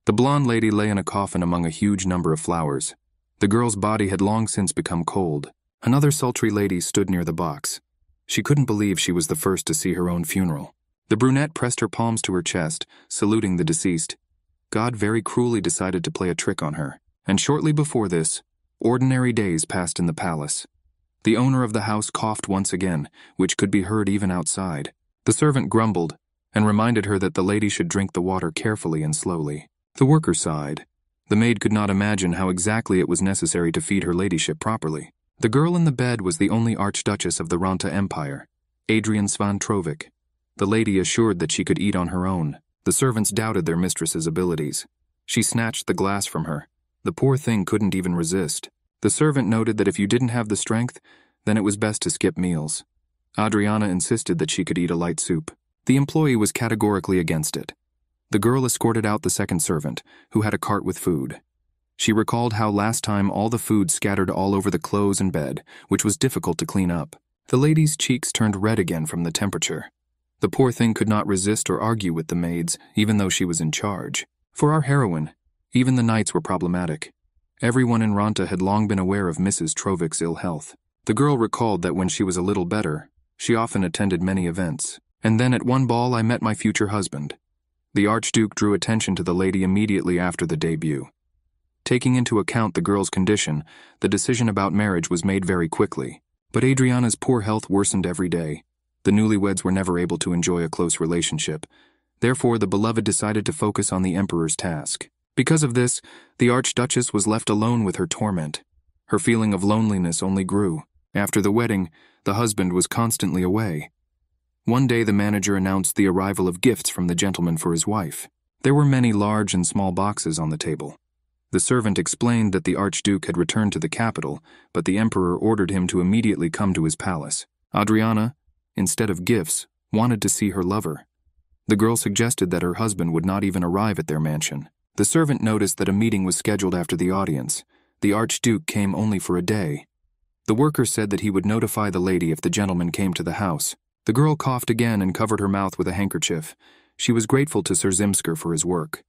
The blonde lady lay in a coffin among a huge number of flowers. The girl's body had long since become cold. Another sultry lady stood near the box. She couldn't believe she was the first to see her own funeral. The brunette pressed her palms to her chest, saluting the deceased. God very cruelly decided to play a trick on her. And shortly before this, ordinary days passed in the palace. The owner of the house coughed once again, which could be heard even outside. The servant grumbled and reminded her that the lady should drink the water carefully and slowly. The worker sighed. The maid could not imagine how exactly it was necessary to feed her ladyship properly. The girl in the bed was the only Archduchess of the Ranta Empire, Adrian Svan-Trovic. The lady assured that she could eat on her own. The servants doubted their mistress's abilities. She snatched the glass from her. The poor thing couldn't even resist. The servant noted that if you didn't have the strength, then it was best to skip meals. Adriana insisted that she could eat a light soup. The employee was categorically against it. The girl escorted out the second servant, who had a cart with food. She recalled how last time all the food scattered all over the clothes and bed, which was difficult to clean up. The lady's cheeks turned red again from the temperature. The poor thing could not resist or argue with the maids, even though she was in charge. For our heroine, even the nights were problematic. Everyone in Ranta had long been aware of Mrs. Trovic's ill health. The girl recalled that when she was a little better, she often attended many events. And then at one ball I met my future husband. The Archduke drew attention to the lady immediately after the debut. Taking into account the girl's condition, the decision about marriage was made very quickly. But Adriana's poor health worsened every day. The newlyweds were never able to enjoy a close relationship. Therefore, the beloved decided to focus on the emperor's task. Because of this, the Archduchess was left alone with her torment. Her feeling of loneliness only grew. After the wedding, the husband was constantly away. One day the manager announced the arrival of gifts from the gentleman for his wife. There were many large and small boxes on the table. The servant explained that the Archduke had returned to the capital, but the emperor ordered him to immediately come to his palace. Adriana, instead of gifts, wanted to see her lover. The girl suggested that her husband would not even arrive at their mansion. The servant noticed that a meeting was scheduled after the audience. The Archduke came only for a day. The worker said that he would notify the lady if the gentleman came to the house. The girl coughed again and covered her mouth with a handkerchief. She was grateful to Sir Zimsker for his work.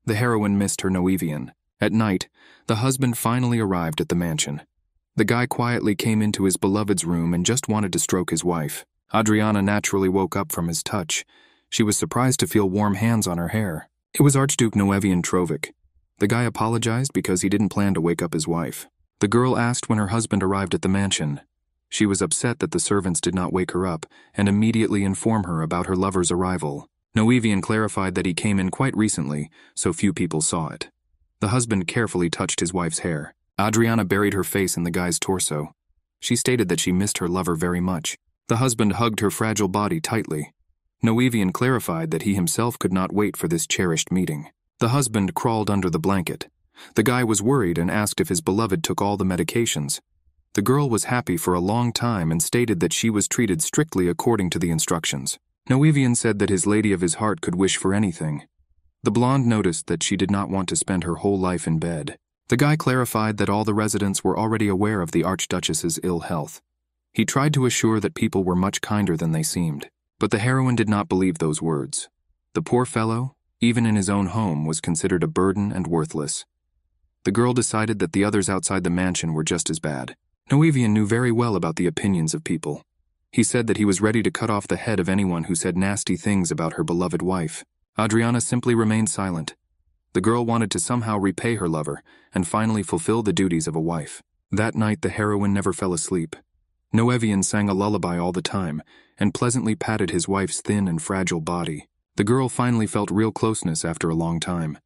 The heroine missed her Noevian. At night, the husband finally arrived at the mansion. The guy quietly came into his beloved's room and just wanted to stroke his wife. Adriana naturally woke up from his touch. She was surprised to feel warm hands on her hair. It was Archduke Noevian Trovic. The guy apologized because he didn't plan to wake up his wife. The girl asked when her husband arrived at the mansion. She was upset that the servants did not wake her up and immediately inform her about her lover's arrival. Noevian clarified that he came in quite recently, so few people saw it. The husband carefully touched his wife's hair. Adriana buried her face in the guy's torso. She stated that she missed her lover very much. The husband hugged her fragile body tightly. Noevian clarified that he himself could not wait for this cherished meeting. The husband crawled under the blanket. The guy was worried and asked if his beloved took all the medications. The girl was happy for a long time and stated that she was treated strictly according to the instructions. Noevian said that his lady of his heart could wish for anything. The blonde noticed that she did not want to spend her whole life in bed. The guy clarified that all the residents were already aware of the Archduchess's ill health. He tried to assure that people were much kinder than they seemed. But the heroine did not believe those words. The poor fellow, even in his own home, was considered a burden and worthless. The girl decided that the others outside the mansion were just as bad. Noevian knew very well about the opinions of people. He said that he was ready to cut off the head of anyone who said nasty things about her beloved wife. Adriana simply remained silent. The girl wanted to somehow repay her lover and finally fulfill the duties of a wife. That night the heroine never fell asleep. Noevian sang a lullaby all the time and pleasantly patted his wife's thin and fragile body. The girl finally felt real closeness after a long time,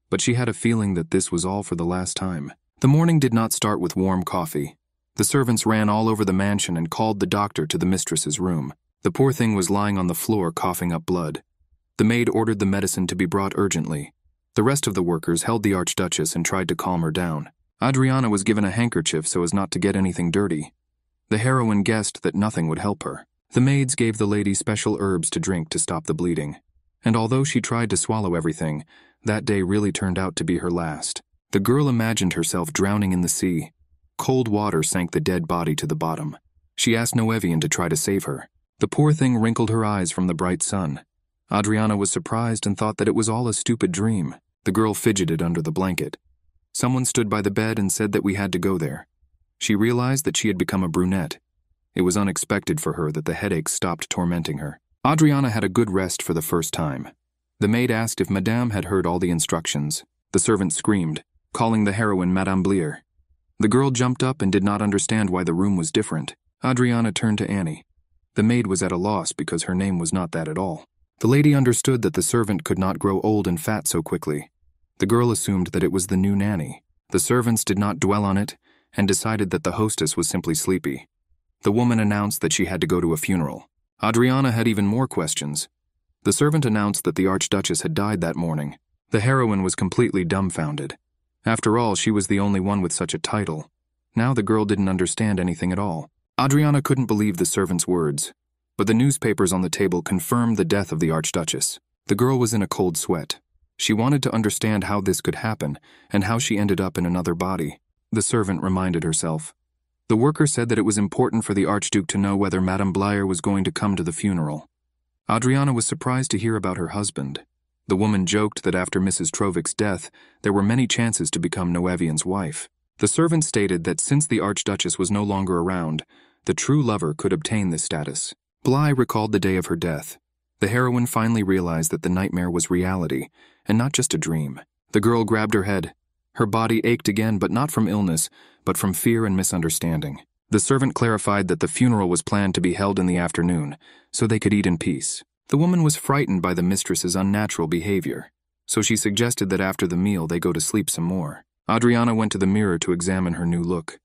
but she had a feeling that this was all for the last time. The morning did not start with warm coffee. The servants ran all over the mansion and called the doctor to the mistress's room. The poor thing was lying on the floor coughing up blood. The maid ordered the medicine to be brought urgently. The rest of the workers held the Archduchess and tried to calm her down. Adriana was given a handkerchief so as not to get anything dirty. The heroine guessed that nothing would help her. The maids gave the lady special herbs to drink to stop the bleeding. And although she tried to swallow everything, that day really turned out to be her last. The girl imagined herself drowning in the sea. Cold water sank the dead body to the bottom. She asked Noevian to try to save her. The poor thing wrinkled her eyes from the bright sun. Adriana was surprised and thought that it was all a stupid dream. The girl fidgeted under the blanket. Someone stood by the bed and said that we had to go there. She realized that she had become a brunette. It was unexpected for her that the headache stopped tormenting her. Adriana had a good rest for the first time. The maid asked if Madame had heard all the instructions. The servant screamed, calling the heroine Madame Blier. The girl jumped up and did not understand why the room was different. Adriana turned to Annie. The maid was at a loss because her name was not that at all. The lady understood that the servant could not grow old and fat so quickly. The girl assumed that it was the new nanny. The servants did not dwell on it and decided that the hostess was simply sleepy. The woman announced that she had to go to a funeral. Adriana had even more questions. The servant announced that the Archduchess had died that morning. The heroine was completely dumbfounded. After all, she was the only one with such a title. Now the girl didn't understand anything at all. Adriana couldn't believe the servant's words, but the newspapers on the table confirmed the death of the Archduchess. The girl was in a cold sweat. She wanted to understand how this could happen and how she ended up in another body. The servant reminded herself. The worker said that it was important for the Archduke to know whether Madame Blier was going to come to the funeral. Adriana was surprised to hear about her husband. The woman joked that after Mrs. Trovik's death, there were many chances to become Noevian's wife. The servant stated that since the Archduchess was no longer around, the true lover could obtain this status. Bly recalled the day of her death. The heroine finally realized that the nightmare was reality, and not just a dream. The girl grabbed her head. Her body ached again, but not from illness, but from fear and misunderstanding. The servant clarified that the funeral was planned to be held in the afternoon, so they could eat in peace. The woman was frightened by the mistress's unnatural behavior, so she suggested that after the meal they go to sleep some more. Adriana went to the mirror to examine her new look.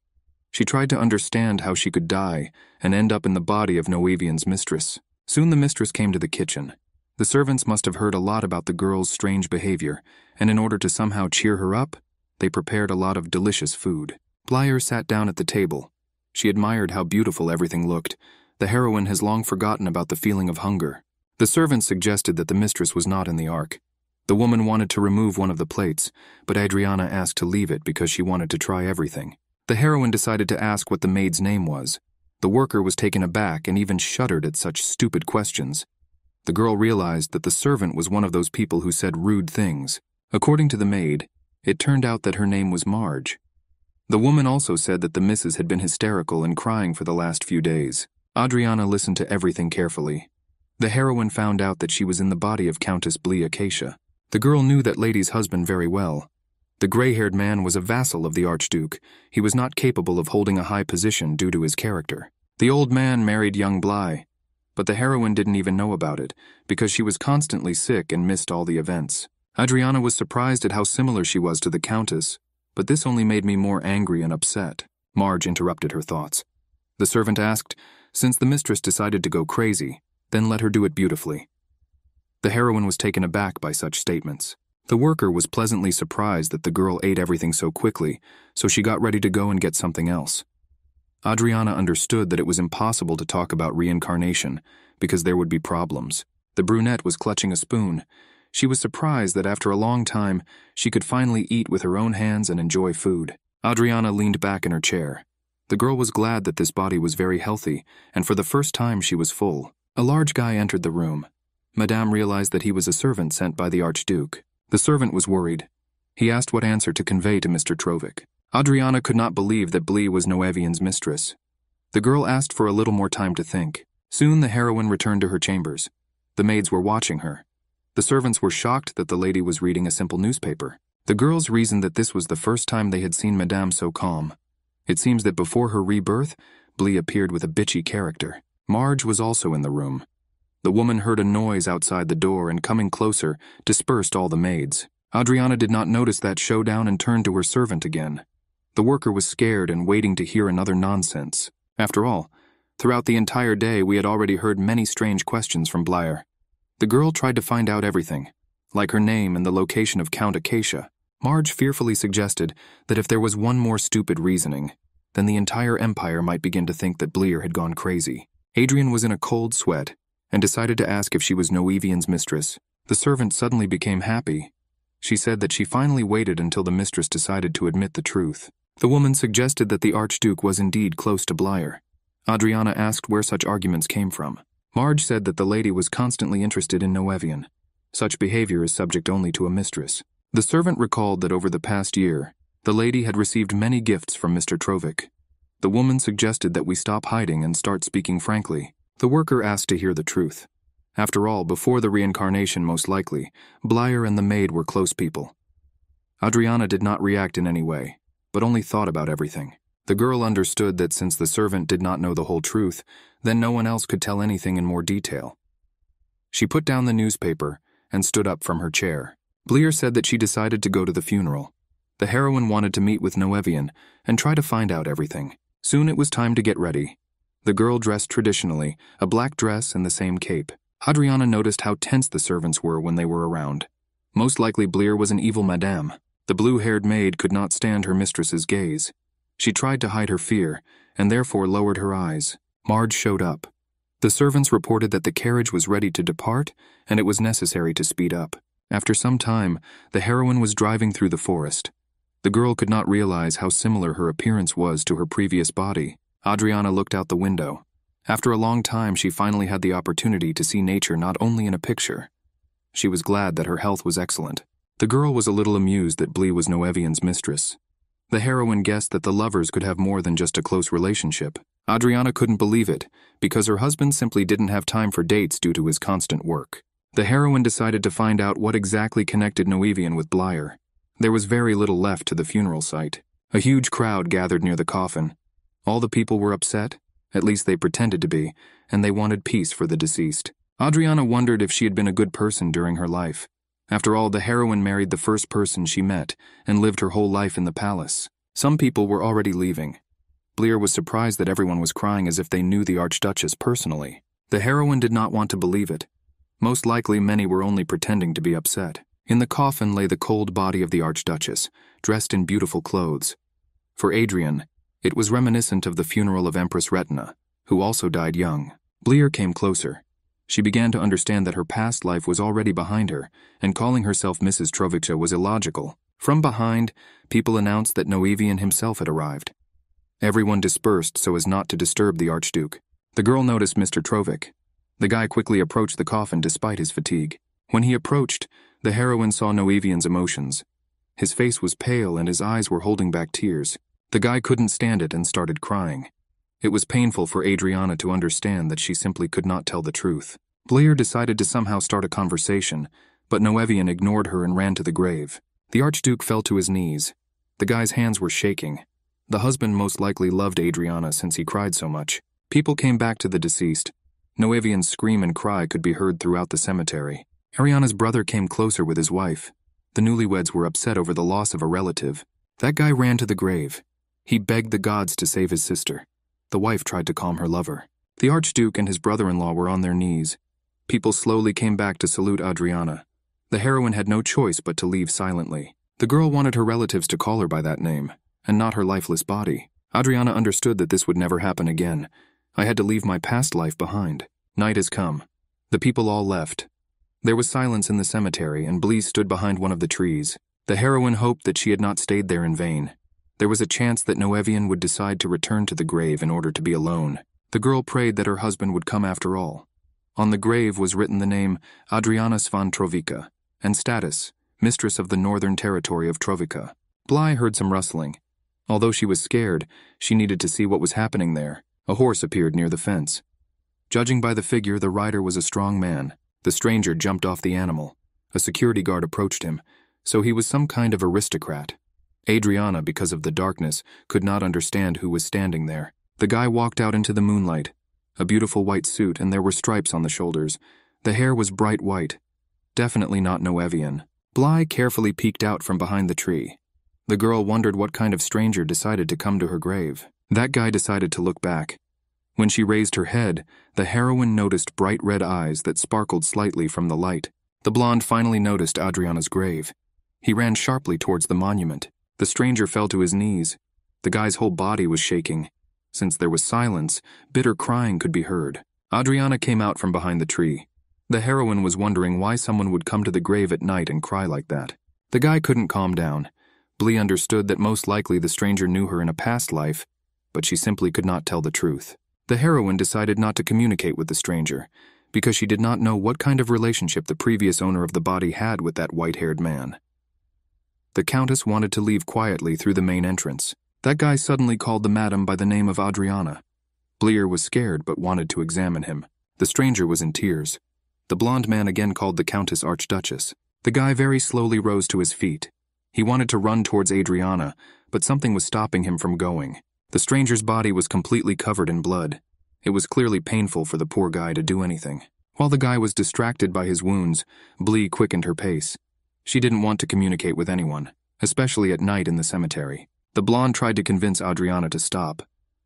She tried to understand how she could die and end up in the body of Noevian's mistress. Soon the mistress came to the kitchen. The servants must have heard a lot about the girl's strange behavior, and in order to somehow cheer her up, they prepared a lot of delicious food. Blier sat down at the table. She admired how beautiful everything looked. The heroine has long forgotten about the feeling of hunger. The servant suggested that the mistress was not in the ark. The woman wanted to remove one of the plates, but Adriana asked to leave it because she wanted to try everything. The heroine decided to ask what the maid's name was. The worker was taken aback and even shuddered at such stupid questions. The girl realized that the servant was one of those people who said rude things. According to the maid, it turned out that her name was Marge. The woman also said that the missus had been hysterical and crying for the last few days. Adriana listened to everything carefully. The heroine found out that she was in the body of Countess Bly Acacia. The girl knew that lady's husband very well. The gray-haired man was a vassal of the Archduke. He was not capable of holding a high position due to his character. The old man married young Bly, but the heroine didn't even know about it because she was constantly sick and missed all the events. Adriana was surprised at how similar she was to the Countess, but this only made me more angry and upset. Marge interrupted her thoughts. The servant asked, since the mistress decided to go crazy, then let her do it beautifully. The heroine was taken aback by such statements. The worker was pleasantly surprised that the girl ate everything so quickly, so she got ready to go and get something else. Adriana understood that it was impossible to talk about reincarnation because there would be problems. The brunette was clutching a spoon. She was surprised that after a long time, she could finally eat with her own hands and enjoy food. Adriana leaned back in her chair. The girl was glad that this body was very healthy, and for the first time she was full. A large guy entered the room. Madame realized that he was a servant sent by the Archduke. The servant was worried. He asked what answer to convey to Mr. Trovik. Adriana could not believe that Bly was Noevian's mistress. The girl asked for a little more time to think. Soon the heroine returned to her chambers. The maids were watching her. The servants were shocked that the lady was reading a simple newspaper. The girls reasoned that this was the first time they had seen Madame so calm. It seems that before her rebirth, Bly appeared with a bitchy character. Marge was also in the room. The woman heard a noise outside the door and, coming closer, dispersed all the maids. Adriana did not notice that showdown and turned to her servant again. The worker was scared and waiting to hear another nonsense. After all, throughout the entire day we had already heard many strange questions from Blier. The girl tried to find out everything, like her name and the location of Count Acacia. Marge fearfully suggested that if there was one more stupid reasoning, then the entire empire might begin to think that Blier had gone crazy. Adrian was in a cold sweat and decided to ask if she was Noevian's mistress. The servant suddenly became happy. She said that she finally waited until the mistress decided to admit the truth. The woman suggested that the Archduke was indeed close to Blier. Adriana asked where such arguments came from. Marge said that the lady was constantly interested in Noevian. Such behavior is subject only to a mistress. The servant recalled that over the past year, the lady had received many gifts from Mr. Trovic. The woman suggested that we stop hiding and start speaking frankly. The worker asked to hear the truth. After all, before the reincarnation most likely, Blyer and the maid were close people. Adriana did not react in any way, but only thought about everything. The girl understood that since the servant did not know the whole truth, then no one else could tell anything in more detail. She put down the newspaper and stood up from her chair. Bleer said that she decided to go to the funeral. The heroine wanted to meet with Noevian and try to find out everything. Soon it was time to get ready. The girl dressed traditionally, a black dress and the same cape. Adriana noticed how tense the servants were when they were around. Most likely Bleer was an evil madame. The blue-haired maid could not stand her mistress's gaze. She tried to hide her fear, and therefore lowered her eyes. Marge showed up. The servants reported that the carriage was ready to depart, and it was necessary to speed up. After some time, the heroine was driving through the forest. The girl could not realize how similar her appearance was to her previous body. Adriana looked out the window. After a long time, she finally had the opportunity to see nature not only in a picture. She was glad that her health was excellent. The girl was a little amused that Blee was Noevian's mistress. The heroine guessed that the lovers could have more than just a close relationship. Adriana couldn't believe it, because her husband simply didn't have time for dates due to his constant work. The heroine decided to find out what exactly connected Noevian with Blyer. There was very little left to the funeral site. A huge crowd gathered near the coffin. All the people were upset, at least they pretended to be, and they wanted peace for the deceased. Adriana wondered if she had been a good person during her life. After all, the heroine married the first person she met and lived her whole life in the palace. Some people were already leaving. Bleer was surprised that everyone was crying as if they knew the Archduchess personally. The heroine did not want to believe it. Most likely many were only pretending to be upset. In the coffin lay the cold body of the Archduchess, dressed in beautiful clothes. For Adrian, it was reminiscent of the funeral of Empress Retina, who also died young. Bleer came closer. She began to understand that her past life was already behind her, and calling herself Mrs. Trovica was illogical. From behind, people announced that Noevian himself had arrived. Everyone dispersed so as not to disturb the Archduke. The girl noticed Mr. Trovic. The guy quickly approached the coffin despite his fatigue. When he approached, the heroine saw Noevian's emotions. His face was pale and his eyes were holding back tears. The guy couldn't stand it and started crying. It was painful for Adriana to understand that she simply could not tell the truth. Bleer decided to somehow start a conversation, but Noevian ignored her and ran to the grave. The Archduke fell to his knees. The guy's hands were shaking. The husband most likely loved Adriana since he cried so much. People came back to the deceased. Noevian's scream and cry could be heard throughout the cemetery. Ariana's brother came closer with his wife. The newlyweds were upset over the loss of a relative. That guy ran to the grave. He begged the gods to save his sister. The wife tried to calm her lover. The Archduke and his brother-in-law were on their knees. People slowly came back to salute Adriana. The heroine had no choice but to leave silently. The girl wanted her relatives to call her by that name, and not her lifeless body. Adriana understood that this would never happen again. I had to leave my past life behind. Night has come. The people all left. There was silence in the cemetery, and Blees stood behind one of the trees. The heroine hoped that she had not stayed there in vain. There was a chance that Noevian would decide to return to the grave in order to be alone. The girl prayed that her husband would come after all. On the grave was written the name Adriana Svan Trovica, and status, mistress of the northern territory of Trovica. Bly heard some rustling. Although she was scared, she needed to see what was happening there. A horse appeared near the fence. Judging by the figure, the rider was a strong man. The stranger jumped off the animal. A security guard approached him, so he was some kind of aristocrat. Adriana, because of the darkness, could not understand who was standing there. The guy walked out into the moonlight. A beautiful white suit, and there were stripes on the shoulders. The hair was bright white. Definitely not Noevian. Bly carefully peeked out from behind the tree. The girl wondered what kind of stranger decided to come to her grave. That guy decided to look back. When she raised her head, the heroine noticed bright red eyes that sparkled slightly from the light. The blonde finally noticed Adriana's grave. He ran sharply towards the monument. The stranger fell to his knees. The guy's whole body was shaking. Since there was silence, bitter crying could be heard. Adriana came out from behind the tree. The heroine was wondering why someone would come to the grave at night and cry like that. The guy couldn't calm down. Blee understood that most likely the stranger knew her in a past life, but she simply could not tell the truth. The heroine decided not to communicate with the stranger, because she did not know what kind of relationship the previous owner of the body had with that white-haired man. The Countess wanted to leave quietly through the main entrance. That guy suddenly called the madam by the name of Adriana. Bleer was scared but wanted to examine him. The stranger was in tears. The blonde man again called the Countess Archduchess. The guy very slowly rose to his feet. He wanted to run towards Adriana, but something was stopping him from going. The stranger's body was completely covered in blood. It was clearly painful for the poor guy to do anything. While the guy was distracted by his wounds, Blee quickened her pace. She didn't want to communicate with anyone, especially at night in the cemetery. The blonde tried to convince Adriana to stop,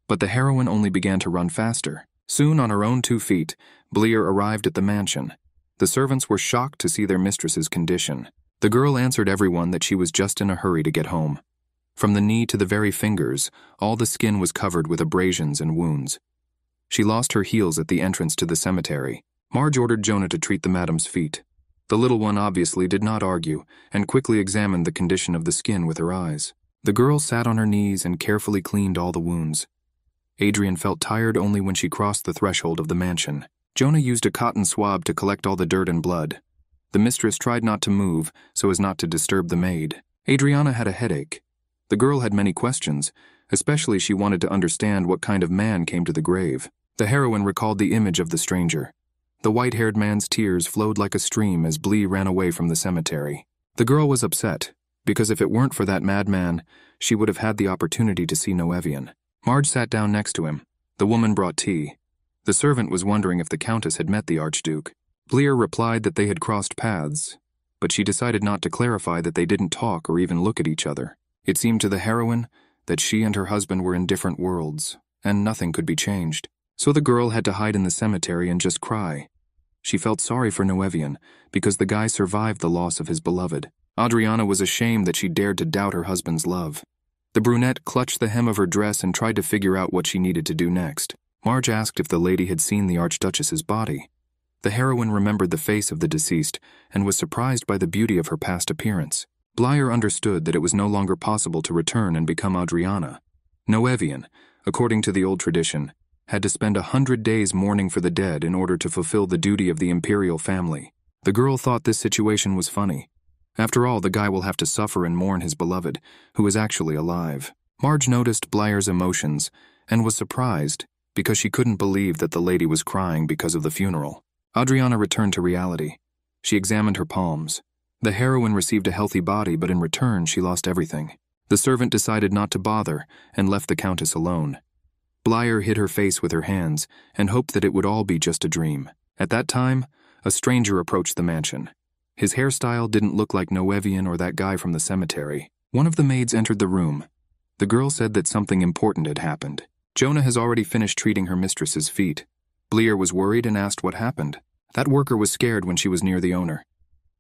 but the heroine only began to run faster. Soon, on her own 2 feet, Bleer arrived at the mansion. The servants were shocked to see their mistress's condition. The girl answered everyone that she was just in a hurry to get home. From the knee to the very fingers, all the skin was covered with abrasions and wounds. She lost her heels at the entrance to the cemetery. Marge ordered Jonah to treat the madam's feet. The little one obviously did not argue, and quickly examined the condition of the skin with her eyes. The girl sat on her knees and carefully cleaned all the wounds. Adrian felt tired only when she crossed the threshold of the mansion. Jonah used a cotton swab to collect all the dirt and blood. The mistress tried not to move so as not to disturb the maid. Adriana had a headache. The girl had many questions, especially she wanted to understand what kind of man came to the grave. The heroine recalled the image of the stranger. The white-haired man's tears flowed like a stream as Blee ran away from the cemetery. The girl was upset, because if it weren't for that madman, she would have had the opportunity to see Noevian. Marge sat down next to him. The woman brought tea. The servant was wondering if the Countess had met the Archduke. Bleer replied that they had crossed paths, but she decided not to clarify that they didn't talk or even look at each other. It seemed to the heroine that she and her husband were in different worlds, and nothing could be changed. So the girl had to hide in the cemetery and just cry. She felt sorry for Noevian, because the guy survived the loss of his beloved. Adriana was ashamed that she dared to doubt her husband's love. The brunette clutched the hem of her dress and tried to figure out what she needed to do next. Marge asked if the lady had seen the Archduchess's body. The heroine remembered the face of the deceased and was surprised by the beauty of her past appearance. Bleer understood that it was no longer possible to return and become Adriana. Noevian, according to the old tradition, had to spend 100 days mourning for the dead in order to fulfill the duty of the imperial family. The girl thought this situation was funny. After all, the guy will have to suffer and mourn his beloved, who is actually alive. Marge noticed Bleer's emotions and was surprised because she couldn't believe that the lady was crying because of the funeral. Adriana returned to reality. She examined her palms. The heroine received a healthy body, but in return she lost everything. The servant decided not to bother and left the Countess alone. Bleer hid her face with her hands and hoped that it would all be just a dream. At that time, a stranger approached the mansion. His hairstyle didn't look like Noevian or that guy from the cemetery. One of the maids entered the room. The girl said that something important had happened. Jonah has already finished treating her mistress's feet. Bleer was worried and asked what happened. That worker was scared when she was near the owner.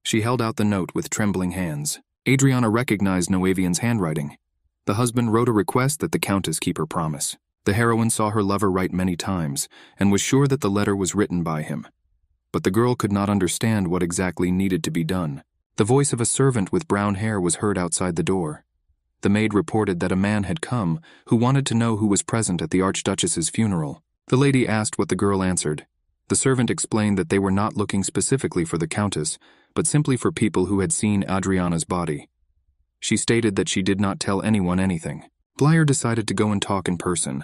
She held out the note with trembling hands. Adriana recognized Noevian's handwriting. The husband wrote a request that the Countess keep her promise. The heroine saw her lover write many times and was sure that the letter was written by him. But the girl could not understand what exactly needed to be done. The voice of a servant with brown hair was heard outside the door. The maid reported that a man had come who wanted to know who was present at the Archduchess's funeral. The lady asked what the girl answered. The servant explained that they were not looking specifically for the Countess, but simply for people who had seen Adriana's body. She stated that she did not tell anyone anything. Bleer decided to go and talk in person.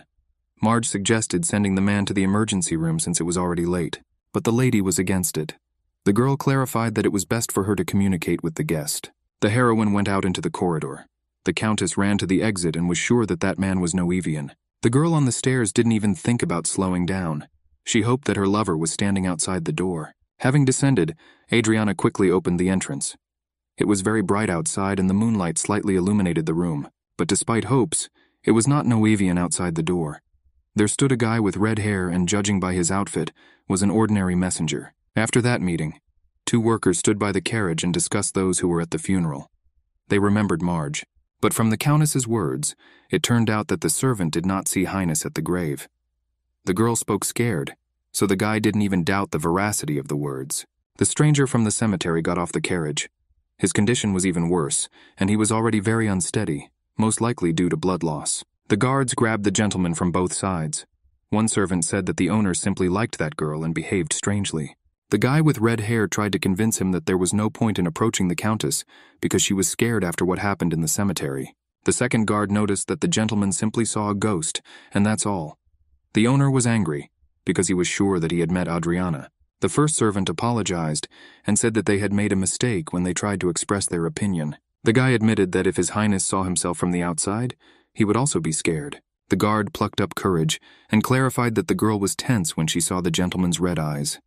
Marge suggested sending the man to the emergency room since it was already late, but the lady was against it. The girl clarified that it was best for her to communicate with the guest. The heroine went out into the corridor. The Countess ran to the exit and was sure that that man was Noevian. The girl on the stairs didn't even think about slowing down. She hoped that her lover was standing outside the door. Having descended, Adriana quickly opened the entrance. It was very bright outside and the moonlight slightly illuminated the room, but despite hopes, it was not Noevian outside the door. There stood a guy with red hair and, judging by his outfit, was an ordinary messenger. After that meeting, 2 workers stood by the carriage and discussed those who were at the funeral. They remembered Marge, but from the Countess's words, it turned out that the servant did not see Highness at the grave. The girl spoke scared, so the guy didn't even doubt the veracity of the words. The stranger from the cemetery got off the carriage. His condition was even worse, and he was already very unsteady, most likely due to blood loss. The guards grabbed the gentleman from both sides. One servant said that the owner simply liked that girl and behaved strangely. The guy with red hair tried to convince him that there was no point in approaching the Countess because she was scared after what happened in the cemetery. The second guard noticed that the gentleman simply saw a ghost, and that's all. The owner was angry because he was sure that he had met Adriana. The first servant apologized and said that they had made a mistake when they tried to express their opinion. The guy admitted that if His Highness saw himself from the outside, he would also be scared. The guard plucked up courage and clarified that the girl was tense when she saw the gentleman's red eyes.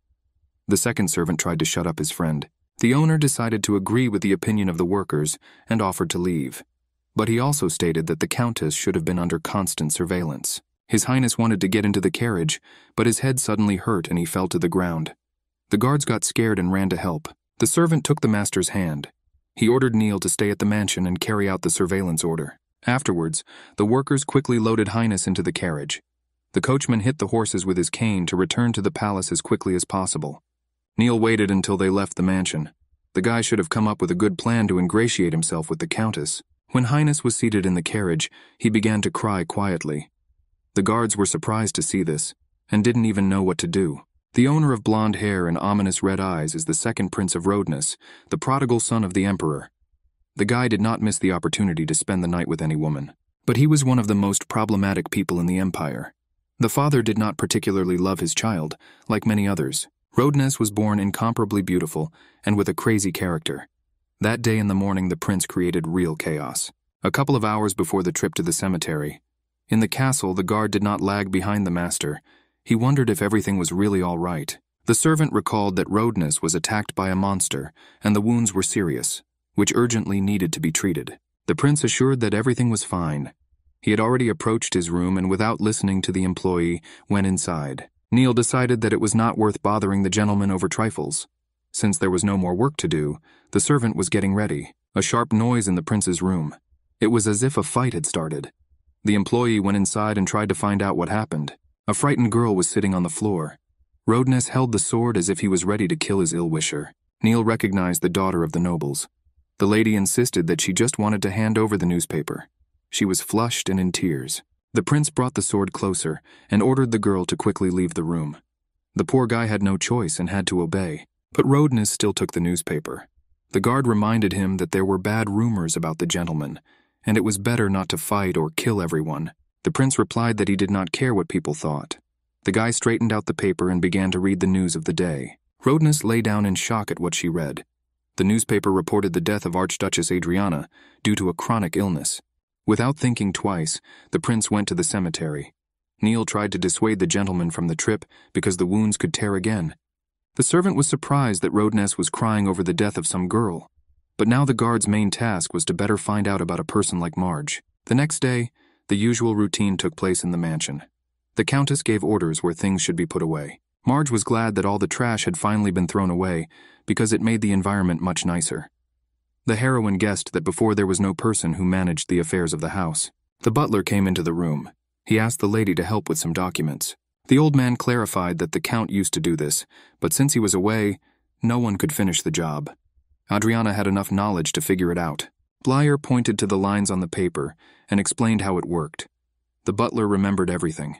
The second servant tried to shut up his friend. The owner decided to agree with the opinion of the workers and offered to leave. But he also stated that the Countess should have been under constant surveillance. His Highness wanted to get into the carriage, but his head suddenly hurt and he fell to the ground. The guards got scared and ran to help. The servant took the master's hand. He ordered Neil to stay at the mansion and carry out the surveillance order. Afterwards, the workers quickly loaded Highness into the carriage. The coachman hit the horses with his cane to return to the palace as quickly as possible. Neil waited until they left the mansion. The guy should have come up with a good plan to ingratiate himself with the Countess. When Highness was seated in the carriage, he began to cry quietly. The guards were surprised to see this, and didn't even know what to do. The owner of blonde hair and ominous red eyes is the second Prince of Rhodeness, the prodigal son of the Emperor. The guy did not miss the opportunity to spend the night with any woman. But he was one of the most problematic people in the Empire. The father did not particularly love his child, like many others. Rhodeness was born incomparably beautiful and with a crazy character. That day in the morning, the prince created real chaos. A couple of hours before the trip to the cemetery, in the castle, the guard did not lag behind the master. He wondered if everything was really all right. The servant recalled that Rhodeness was attacked by a monster, and the wounds were serious, which urgently needed to be treated. The prince assured that everything was fine. He had already approached his room and, without listening to the employee, went inside. Neil decided that it was not worth bothering the gentleman over trifles. Since there was no more work to do, the servant was getting ready. A sharp noise in the prince's room. It was as if a fight had started. The employee went inside and tried to find out what happened. A frightened girl was sitting on the floor. Rhodeness held the sword as if he was ready to kill his ill-wisher. Neil recognized the daughter of the nobles. The lady insisted that she just wanted to hand over the newspaper. She was flushed and in tears. The prince brought the sword closer and ordered the girl to quickly leave the room. The poor guy had no choice and had to obey. But Rhodeness still took the newspaper. The guard reminded him that there were bad rumors about the gentleman, and it was better not to fight or kill everyone. The prince replied that he did not care what people thought. The guy straightened out the paper and began to read the news of the day. Rhodeness lay down in shock at what she read. The newspaper reported the death of Archduchess Adriana due to a chronic illness. Without thinking twice, the prince went to the cemetery. Neil tried to dissuade the gentleman from the trip because the wounds could tear again. The servant was surprised that Rhodeness was crying over the death of some girl. But now the guard's main task was to better find out about a person like Marge. The next day, the usual routine took place in the mansion. The Countess gave orders where things should be put away. Marge was glad that all the trash had finally been thrown away because it made the environment much nicer. The heroine guessed that before there was no person who managed the affairs of the house. The butler came into the room. He asked the lady to help with some documents. The old man clarified that the Count used to do this, but since he was away, no one could finish the job. Adriana had enough knowledge to figure it out. Blyer pointed to the lines on the paper and explained how it worked. The butler remembered everything.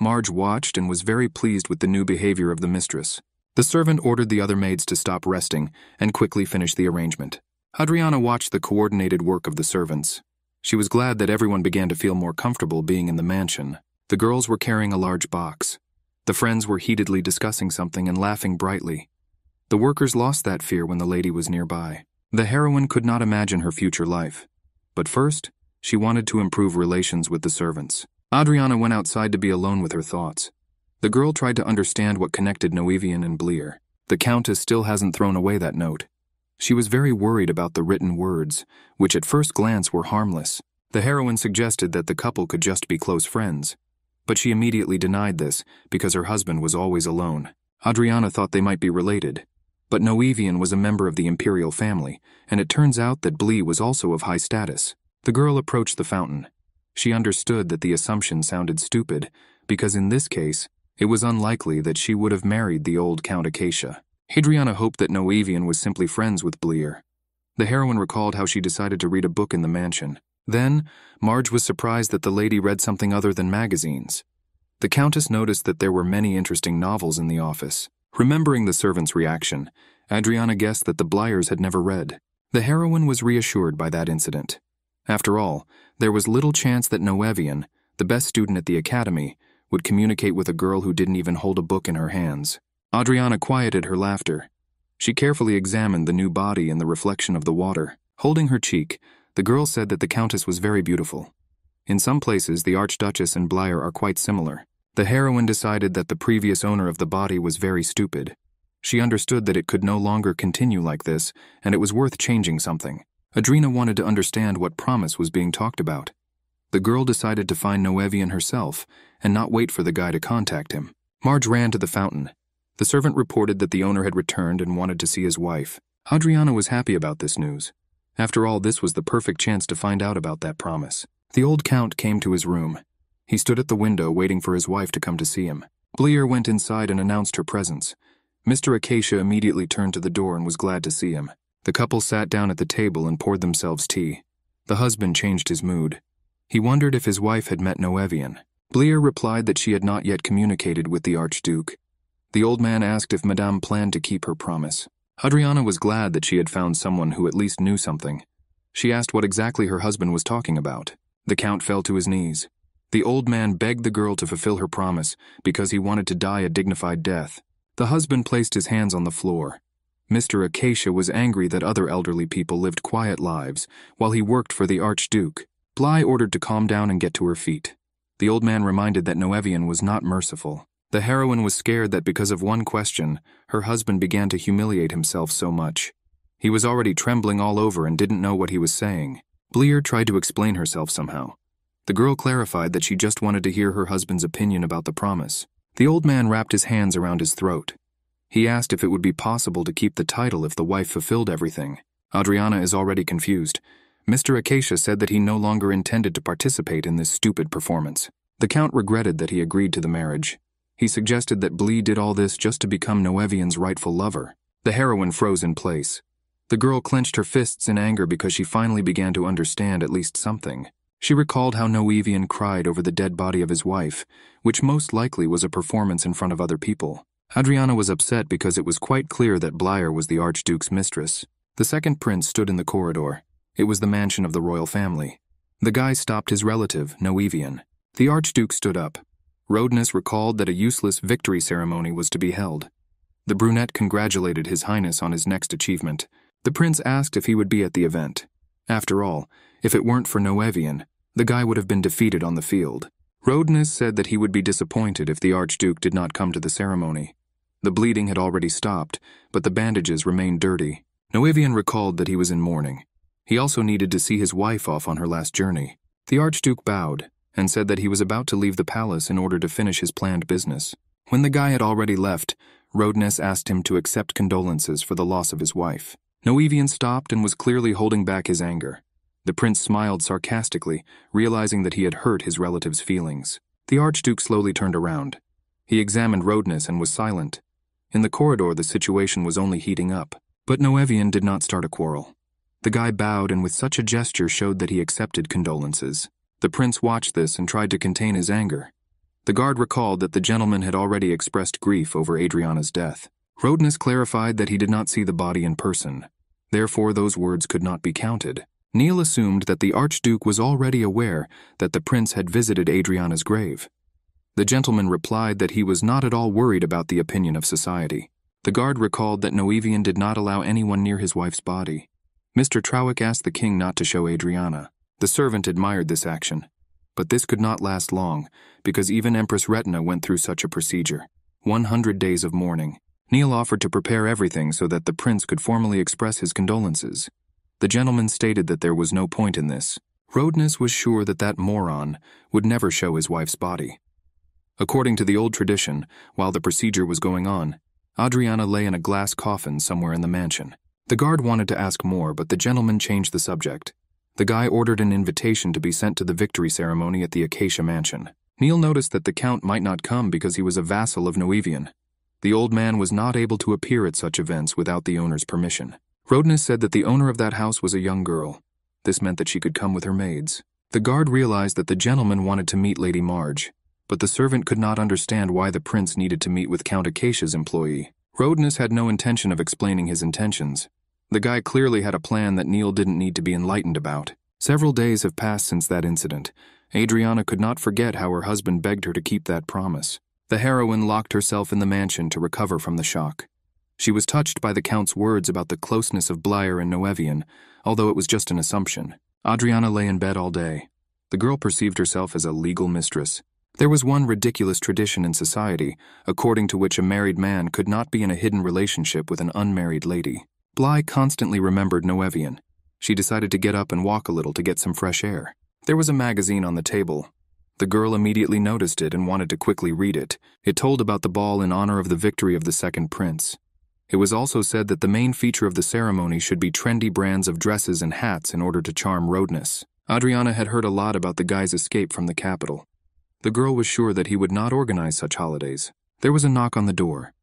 Marge watched and was very pleased with the new behavior of the mistress. The servant ordered the other maids to stop resting and quickly finish the arrangement. Adriana watched the coordinated work of the servants. She was glad that everyone began to feel more comfortable being in the mansion. The girls were carrying a large box. The friends were heatedly discussing something and laughing brightly. The workers lost that fear when the lady was nearby. The heroine could not imagine her future life. But first, she wanted to improve relations with the servants. Adriana went outside to be alone with her thoughts. The girl tried to understand what connected Noevian and Bleer. The Countess still hasn't thrown away that note. She was very worried about the written words, which at first glance were harmless. The heroine suggested that the couple could just be close friends. But she immediately denied this because her husband was always alone. Adriana thought they might be related. But Noevian was a member of the imperial family, and it turns out that Blee was also of high status. The girl approached the fountain. She understood that the assumption sounded stupid, because in this case, it was unlikely that she would have married the old Count Acacia. Adriana hoped that Noevian was simply friends with Bleer. The heroine recalled how she decided to read a book in the mansion. Then, Marge was surprised that the lady read something other than magazines. The Countess noticed that there were many interesting novels in the office. Remembering the servant's reaction, Adriana guessed that the Blyers had never read. The heroine was reassured by that incident. After all, there was little chance that Noevian, the best student at the academy, would communicate with a girl who didn't even hold a book in her hands. Adriana quieted her laughter. She carefully examined the new body in the reflection of the water. Holding her cheek, the girl said that the Countess was very beautiful. In some places, the Archduchess and Blyer are quite similar. The heroine decided that the previous owner of the body was very stupid. She understood that it could no longer continue like this, and it was worth changing something. Adrina wanted to understand what promise was being talked about. The girl decided to find Noevian herself, and not wait for the guy to contact him. Marge ran to the fountain. The servant reported that the owner had returned and wanted to see his wife. Adriana was happy about this news. After all, this was the perfect chance to find out about that promise. The old count came to his room. He stood at the window waiting for his wife to come to see him. Bleer went inside and announced her presence. Mr. Acacia immediately turned to the door and was glad to see him. The couple sat down at the table and poured themselves tea. The husband changed his mood. He wondered if his wife had met Noevian. Bleer replied that she had not yet communicated with the Archduke. The old man asked if Madame planned to keep her promise. Adriana was glad that she had found someone who at least knew something. She asked what exactly her husband was talking about. The count fell to his knees. The old man begged the girl to fulfill her promise because he wanted to die a dignified death. The husband placed his hands on the floor. Mr. Acacia was angry that other elderly people lived quiet lives while he worked for the Archduke. Bly ordered to calm down and get to her feet. The old man reminded that Noevian was not merciful. The heroine was scared that because of one question, her husband began to humiliate himself so much. He was already trembling all over and didn't know what he was saying. Bleer tried to explain herself somehow. The girl clarified that she just wanted to hear her husband's opinion about the promise. The old man wrapped his hands around his throat. He asked if it would be possible to keep the title if the wife fulfilled everything. Adriana is already confused. Mr. Acacia said that he no longer intended to participate in this stupid performance. The count regretted that he agreed to the marriage. He suggested that Blee did all this just to become Noevian's rightful lover. The heroine froze in place. The girl clenched her fists in anger because she finally began to understand at least something. She recalled how Noevian cried over the dead body of his wife, which most likely was a performance in front of other people. Adriana was upset because it was quite clear that Blyer was the Archduke's mistress. The second prince stood in the corridor. It was the mansion of the royal family. The guy stopped his relative, Noevian. The Archduke stood up. Rodenus recalled that a useless victory ceremony was to be held. The brunette congratulated His Highness on his next achievement. The prince asked if he would be at the event. After all, if it weren't for Noevian, the guy would have been defeated on the field. Rodenus said that he would be disappointed if the Archduke did not come to the ceremony. The bleeding had already stopped, but the bandages remained dirty. Noevian recalled that he was in mourning. He also needed to see his wife off on her last journey. The Archduke bowed and said that he was about to leave the palace in order to finish his planned business. When the guy had already left, Rodenus asked him to accept condolences for the loss of his wife. Noevian stopped and was clearly holding back his anger. The prince smiled sarcastically, realizing that he had hurt his relative's feelings. The Archduke slowly turned around. He examined Rodenus and was silent. In the corridor, the situation was only heating up. But Noevian did not start a quarrel. The guy bowed and with such a gesture showed that he accepted condolences. The prince watched this and tried to contain his anger. The guard recalled that the gentleman had already expressed grief over Adriana's death. Rodenus clarified that he did not see the body in person. Therefore, those words could not be counted. Neil assumed that the Archduke was already aware that the prince had visited Adriana's grave. The gentleman replied that he was not at all worried about the opinion of society. The guard recalled that Noevian did not allow anyone near his wife's body. Mr. Trowick asked the king not to show Adriana. The servant admired this action. But this could not last long, because even Empress Retina went through such a procedure. 100 days of mourning. Neil offered to prepare everything so that the prince could formally express his condolences. The gentleman stated that there was no point in this. Rodenus was sure that that moron would never show his wife's body. According to the old tradition, while the procedure was going on, Adriana lay in a glass coffin somewhere in the mansion. The guard wanted to ask more, but the gentleman changed the subject. The guy ordered an invitation to be sent to the victory ceremony at the Acacia mansion. Neil noticed that the count might not come because he was a vassal of Noevian. The old man was not able to appear at such events without the owner's permission. Rodenus said that the owner of that house was a young girl. This meant that she could come with her maids. The guard realized that the gentleman wanted to meet Lady Marge, but the servant could not understand why the prince needed to meet with Count Acacia's employee. Roadness had no intention of explaining his intentions. The guy clearly had a plan that Neil didn't need to be enlightened about. Several days have passed since that incident. Adriana could not forget how her husband begged her to keep that promise. The heroine locked herself in the mansion to recover from the shock. She was touched by the Count's words about the closeness of Blair and Noevian, although it was just an assumption. Adriana lay in bed all day. The girl perceived herself as a legal mistress. There was one ridiculous tradition in society, according to which a married man could not be in a hidden relationship with an unmarried lady. Bly constantly remembered Noevian. She decided to get up and walk a little to get some fresh air. There was a magazine on the table. The girl immediately noticed it and wanted to quickly read it. It told about the ball in honor of the victory of the second prince. It was also said that the main feature of the ceremony should be trendy brands of dresses and hats in order to charm Roadness. Adriana had heard a lot about the guy's escape from the capital. The girl was sure that he would not organize such holidays. There was a knock on the door.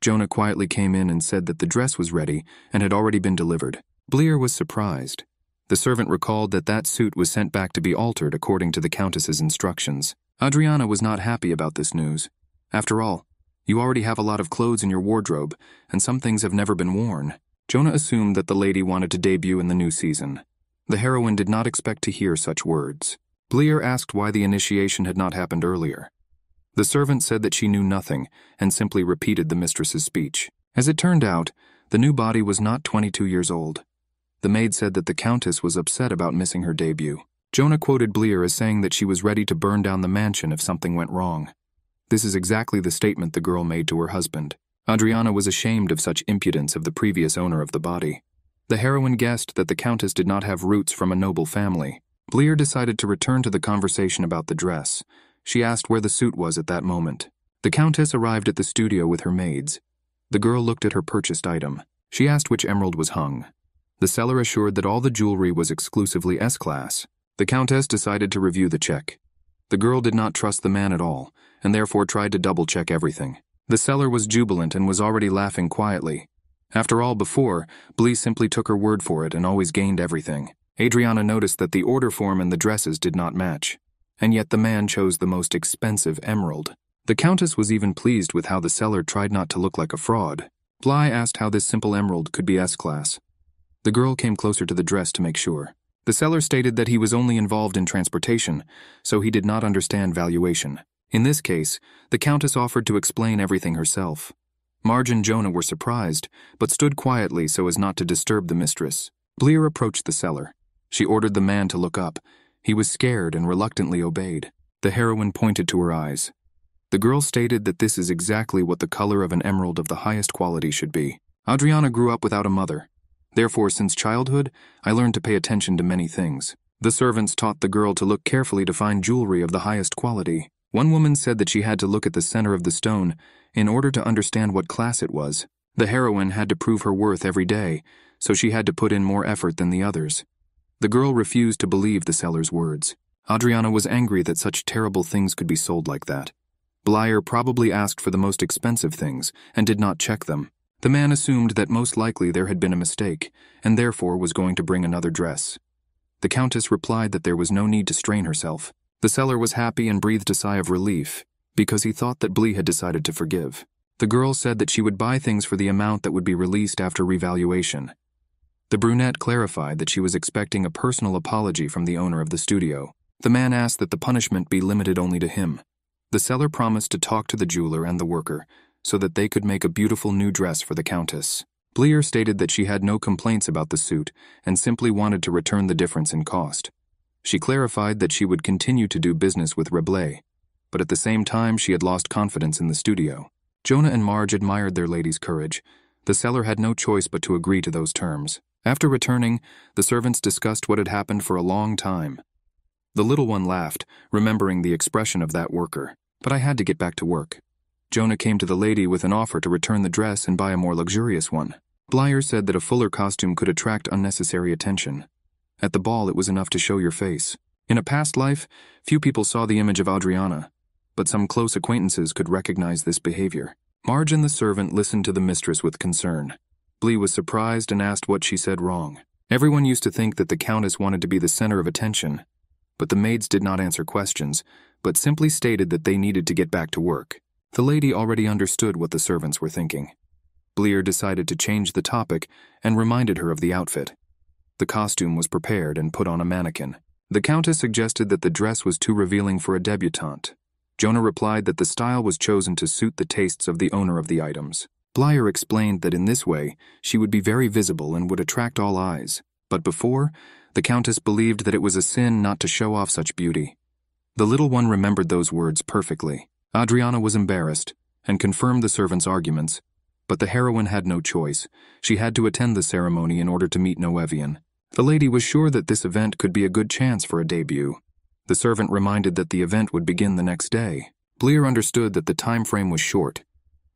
Jonah quietly came in and said that the dress was ready and had already been delivered. Bleer was surprised. The servant recalled that that suit was sent back to be altered according to the Countess's instructions. Adriana was not happy about this news. After all, you already have a lot of clothes in your wardrobe, and some things have never been worn. Jonah assumed that the lady wanted to debut in the new season. The heroine did not expect to hear such words. Bleer asked why the initiation had not happened earlier. The servant said that she knew nothing and simply repeated the mistress's speech. As it turned out, the new body was not 22 years old. The maid said that the Countess was upset about missing her debut. Jonah quoted Bleer as saying that she was ready to burn down the mansion if something went wrong. This is exactly the statement the girl made to her husband. Adriana was ashamed of such impudence of the previous owner of the body. The heroine guessed that the Countess did not have roots from a noble family. Bleer decided to return to the conversation about the dress. She asked where the suit was at that moment. The Countess arrived at the studio with her maids. The girl looked at her purchased item. She asked which emerald was hung. The seller assured that all the jewelry was exclusively S-class. The Countess decided to review the check. The girl did not trust the man at all, and therefore tried to double-check everything. The seller was jubilant and was already laughing quietly. After all, before, Blee simply took her word for it and always gained everything. Adriana noticed that the order form and the dresses did not match, and yet the man chose the most expensive emerald. The Countess was even pleased with how the seller tried not to look like a fraud. Bly asked how this simple emerald could be S-class. The girl came closer to the dress to make sure. The seller stated that he was only involved in transportation, so he did not understand valuation. In this case, the Countess offered to explain everything herself. Marge and Jonah were surprised, but stood quietly so as not to disturb the mistress. Bleer approached the seller. She ordered the man to look up. He was scared and reluctantly obeyed. The heroine pointed to her eyes. The girl stated that this is exactly what the color of an emerald of the highest quality should be. Adriana grew up without a mother. Therefore, since childhood, I learned to pay attention to many things. The servants taught the girl to look carefully to find jewelry of the highest quality. One woman said that she had to look at the center of the stone in order to understand what class it was. The heroine had to prove her worth every day, so she had to put in more effort than the others. The girl refused to believe the seller's words. Adriana was angry that such terrible things could be sold like that. Bleyer probably asked for the most expensive things and did not check them. The man assumed that most likely there had been a mistake, and therefore was going to bring another dress. The Countess replied that there was no need to strain herself. The seller was happy and breathed a sigh of relief, because he thought that Blee had decided to forgive. The girl said that she would buy things for the amount that would be released after revaluation. The brunette clarified that she was expecting a personal apology from the owner of the studio. The man asked that the punishment be limited only to him. The seller promised to talk to the jeweler and the worker, so that they could make a beautiful new dress for the Countess. Bleer stated that she had no complaints about the suit and simply wanted to return the difference in cost. She clarified that she would continue to do business with Reblay, but at the same time she had lost confidence in the studio. Jonah and Marge admired their lady's courage. The seller had no choice but to agree to those terms. After returning, the servants discussed what had happened for a long time. The little one laughed, remembering the expression of that worker. But I had to get back to work. Jonah came to the lady with an offer to return the dress and buy a more luxurious one. Bleyer said that a fuller costume could attract unnecessary attention. At the ball, it was enough to show your face. In a past life, few people saw the image of Adriana, but some close acquaintances could recognize this behavior. Marge and the servant listened to the mistress with concern. Blee was surprised and asked what she said wrong. Everyone used to think that the Countess wanted to be the center of attention, but the maids did not answer questions, but simply stated that they needed to get back to work. The lady already understood what the servants were thinking. Bleer decided to change the topic and reminded her of the outfit. The costume was prepared and put on a mannequin. The Countess suggested that the dress was too revealing for a debutante. Jonah replied that the style was chosen to suit the tastes of the owner of the items. Bleer explained that in this way, she would be very visible and would attract all eyes. But before, the Countess believed that it was a sin not to show off such beauty. The little one remembered those words perfectly. Adriana was embarrassed and confirmed the servant's arguments, but the heroine had no choice. She had to attend the ceremony in order to meet Noevian. The lady was sure that this event could be a good chance for a debut. The servant reminded that the event would begin the next day. Bleer understood that the time frame was short,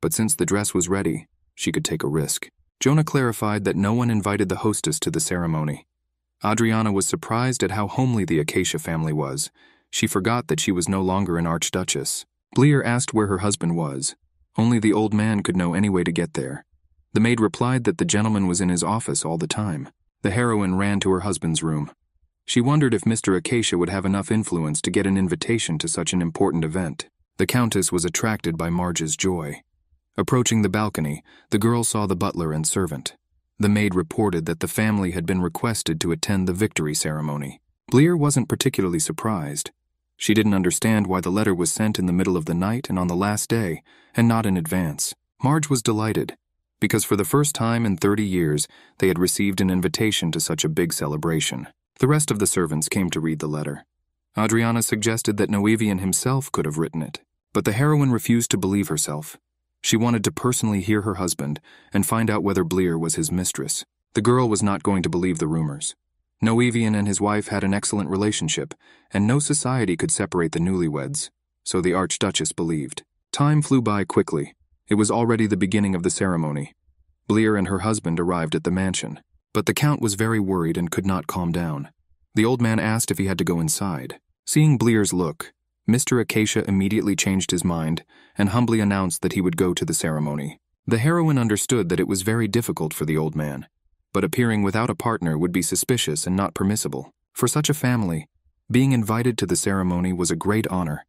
but since the dress was ready, she could take a risk. Jonah clarified that no one invited the hostess to the ceremony. Adriana was surprised at how homely the Acacia family was. She forgot that she was no longer an archduchess. Bleer asked where her husband was. Only the old man could know any way to get there. The maid replied that the gentleman was in his office all the time. The heroine ran to her husband's room. She wondered if Mr. Acacia would have enough influence to get an invitation to such an important event. The Countess was attracted by Marge's joy. Approaching the balcony, the girl saw the butler and servant. The maid reported that the family had been requested to attend the victory ceremony. Bleer wasn't particularly surprised. She didn't understand why the letter was sent in the middle of the night and on the last day, and not in advance. Marge was delighted, because for the first time in 30 years, they had received an invitation to such a big celebration. The rest of the servants came to read the letter. Adriana suggested that Noevian himself could have written it, but the heroine refused to believe herself. She wanted to personally hear her husband and find out whether Bleer was his mistress. The girl was not going to believe the rumors. Noevian and his wife had an excellent relationship, and no society could separate the newlyweds, so the Archduchess believed. Time flew by quickly. It was already the beginning of the ceremony. Bleer and her husband arrived at the mansion, but the Count was very worried and could not calm down. The old man asked if he had to go inside. Seeing Bleer's look, Mr. Acacia immediately changed his mind and humbly announced that he would go to the ceremony. The heroine understood that it was very difficult for the old man, but appearing without a partner would be suspicious and not permissible. For such a family, being invited to the ceremony was a great honor.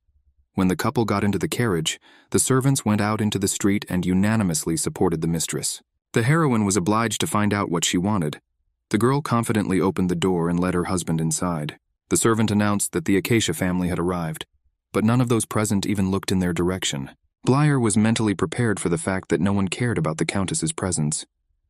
When the couple got into the carriage, the servants went out into the street and unanimously supported the mistress. The heroine was obliged to find out what she wanted. The girl confidently opened the door and led her husband inside. The servant announced that the Acacia family had arrived, but none of those present even looked in their direction. Bleer was mentally prepared for the fact that no one cared about the Countess's presence.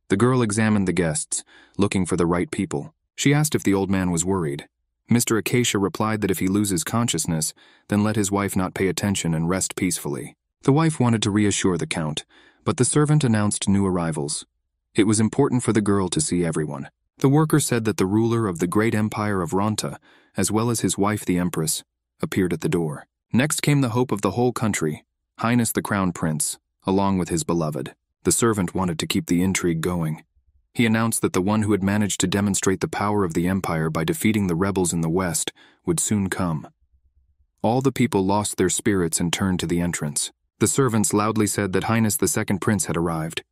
The girl examined the guests, looking for the right people. She asked if the old man was worried. Mr. Acacia replied that if he loses consciousness, then let his wife not pay attention and rest peacefully. The wife wanted to reassure the Count, but the servant announced new arrivals. It was important for the girl to see everyone. The worker said that the ruler of the great empire of Ronta, as well as his wife the Empress, appeared at the door. Next came the hope of the whole country, Highness the Crown Prince, along with his beloved. The servant wanted to keep the intrigue going. He announced that the one who had managed to demonstrate the power of the empire by defeating the rebels in the west would soon come. All the people lost their spirits and turned to the entrance. The servants loudly said that Highness the Second Prince had arrived.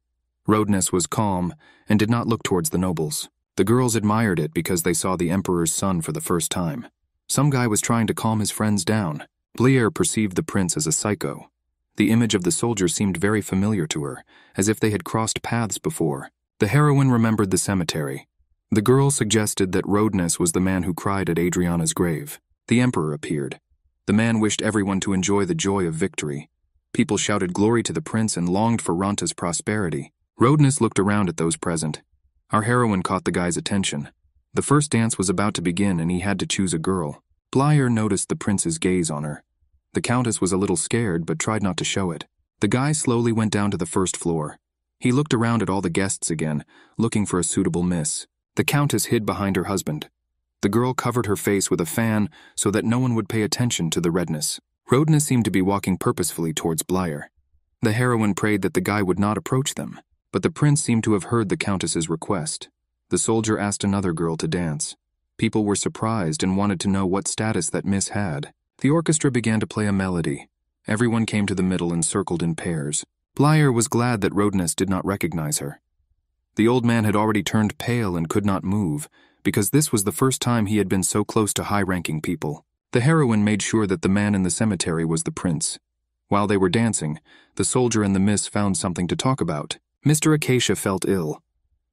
Roadness was calm and did not look towards the nobles. The girls admired it because they saw the emperor's son for the first time. Some guy was trying to calm his friends down. Bleer perceived the prince as a psycho. The image of the soldier seemed very familiar to her, as if they had crossed paths before. The heroine remembered the cemetery. The girl suggested that Roadness was the man who cried at Adriana's grave. The emperor appeared. The man wished everyone to enjoy the joy of victory. People shouted glory to the prince and longed for Ronta's prosperity. Roadness looked around at those present. Our heroine caught the guy's attention. The first dance was about to begin and he had to choose a girl. Bleer noticed the prince's gaze on her. The Countess was a little scared but tried not to show it. The guy slowly went down to the first floor. He looked around at all the guests again, looking for a suitable miss. The Countess hid behind her husband. The girl covered her face with a fan so that no one would pay attention to the redness. Roadness seemed to be walking purposefully towards Bleer. The heroine prayed that the guy would not approach them, but the prince seemed to have heard the Countess's request. The soldier asked another girl to dance. People were surprised and wanted to know what status that miss had. The orchestra began to play a melody. Everyone came to the middle and circled in pairs. Bleer was glad that Roadness did not recognize her. The old man had already turned pale and could not move, because this was the first time he had been so close to high-ranking people. The heroine made sure that the man in the cemetery was the prince. While they were dancing, the soldier and the miss found something to talk about. Mr. Acacia felt ill.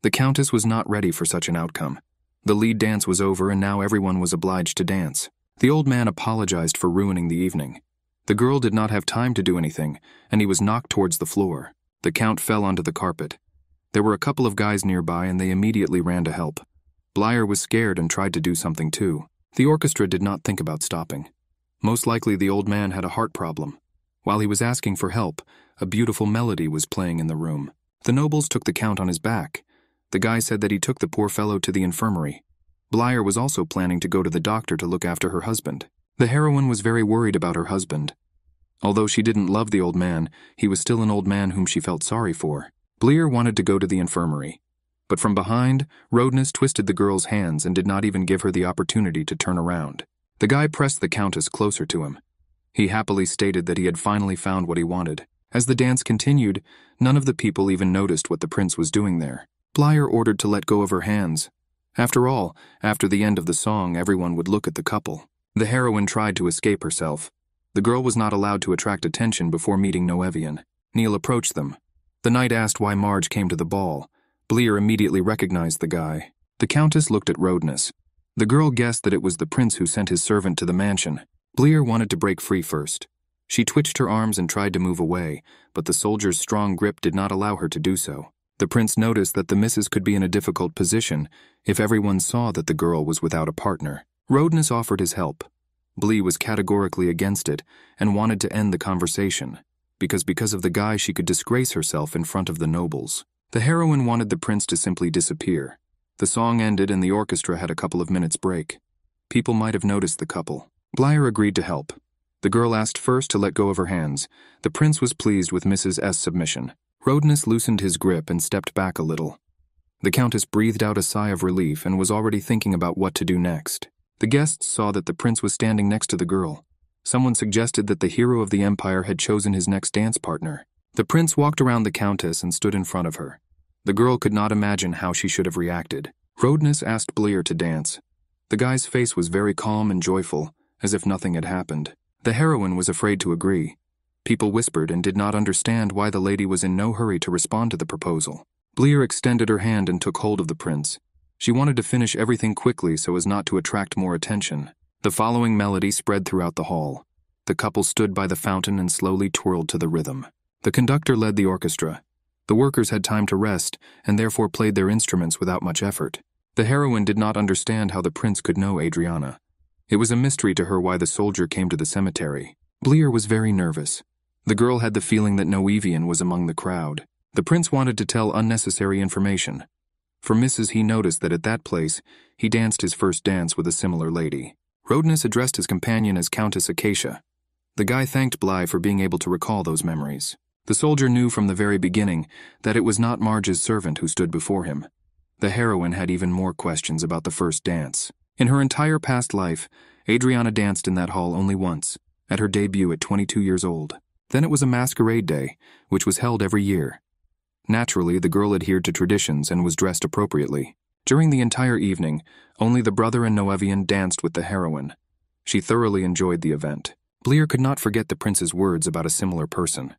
The Countess was not ready for such an outcome. The lead dance was over and now everyone was obliged to dance. The old man apologized for ruining the evening. The girl did not have time to do anything, and he was knocked towards the floor. The Count fell onto the carpet. There were a couple of guys nearby and they immediately ran to help. Blyer was scared and tried to do something too. The orchestra did not think about stopping. Most likely the old man had a heart problem. While he was asking for help, a beautiful melody was playing in the room. The nobles took the Count on his back. The guy said that he took the poor fellow to the infirmary. Blyer was also planning to go to the doctor to look after her husband. The heroine was very worried about her husband. Although she didn't love the old man, he was still an old man whom she felt sorry for. Blyer wanted to go to the infirmary. But from behind, Rodeness twisted the girl's hands and did not even give her the opportunity to turn around. The guy pressed the Countess closer to him. He happily stated that he had finally found what he wanted. As the dance continued, none of the people even noticed what the prince was doing there. Blyer ordered to let go of her hands. After all, after the end of the song, everyone would look at the couple. The heroine tried to escape herself. The girl was not allowed to attract attention before meeting Noevian. Neil approached them. The knight asked why Marge came to the ball. Blyer immediately recognized the guy. The Countess looked at Rodeness. The girl guessed that it was the prince who sent his servant to the mansion. Blyer wanted to break free first. She twitched her arms and tried to move away, but the soldier's strong grip did not allow her to do so. The prince noticed that the missus could be in a difficult position if everyone saw that the girl was without a partner. Rodeness offered his help. Blee was categorically against it and wanted to end the conversation, because of the guy she could disgrace herself in front of the nobles. The heroine wanted the prince to simply disappear. The song ended and the orchestra had a couple of minutes break. People might have noticed the couple. Blyer agreed to help. The girl asked first to let go of her hands. The prince was pleased with Mrs. S.'s submission. Rodeness loosened his grip and stepped back a little. The Countess breathed out a sigh of relief and was already thinking about what to do next. The guests saw that the prince was standing next to the girl. Someone suggested that the hero of the empire had chosen his next dance partner. The prince walked around the Countess and stood in front of her. The girl could not imagine how she should have reacted. Rodeness asked Blyer to dance. The guy's face was very calm and joyful, as if nothing had happened. The heroine was afraid to agree. People whispered and did not understand why the lady was in no hurry to respond to the proposal. Blyer extended her hand and took hold of the prince. She wanted to finish everything quickly so as not to attract more attention. The following melody spread throughout the hall. The couple stood by the fountain and slowly twirled to the rhythm. The conductor led the orchestra. The workers had time to rest and therefore played their instruments without much effort. The heroine did not understand how the prince could know Adriana. It was a mystery to her why the soldier came to the cemetery. Blyer was very nervous. The girl had the feeling that Noevian was among the crowd. The prince wanted to tell unnecessary information. For Mrs. he noticed that at that place, he danced his first dance with a similar lady. Rodeness addressed his companion as Countess Acacia. The guy thanked Bly for being able to recall those memories. The soldier knew from the very beginning that it was not Marge's servant who stood before him. The heroine had even more questions about the first dance. In her entire past life, Adriana danced in that hall only once, at her debut at 22 years old. Then it was a masquerade day, which was held every year. Naturally, the girl adhered to traditions and was dressed appropriately. During the entire evening, only the brother and Noevian danced with the heroine. She thoroughly enjoyed the event. Blyer could not forget the prince's words about a similar person.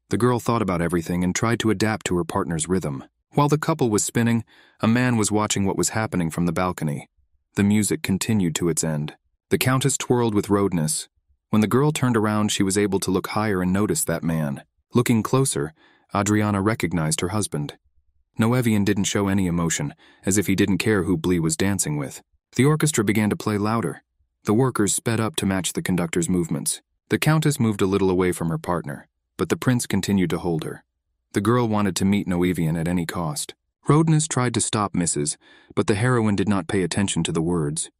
The girl thought about everything and tried to adapt to her partner's rhythm. While the couple was spinning, a man was watching what was happening from the balcony. The music continued to its end. The Countess twirled with Rodeness. When the girl turned around, she was able to look higher and notice that man. Looking closer, Adriana recognized her husband. Noevian didn't show any emotion, as if he didn't care who Blee was dancing with. The orchestra began to play louder. The workers sped up to match the conductor's movements. The Countess moved a little away from her partner, but the prince continued to hold her. The girl wanted to meet Noevian at any cost. Rodeness tried to stop Mrs., but the heroine did not pay attention to the words.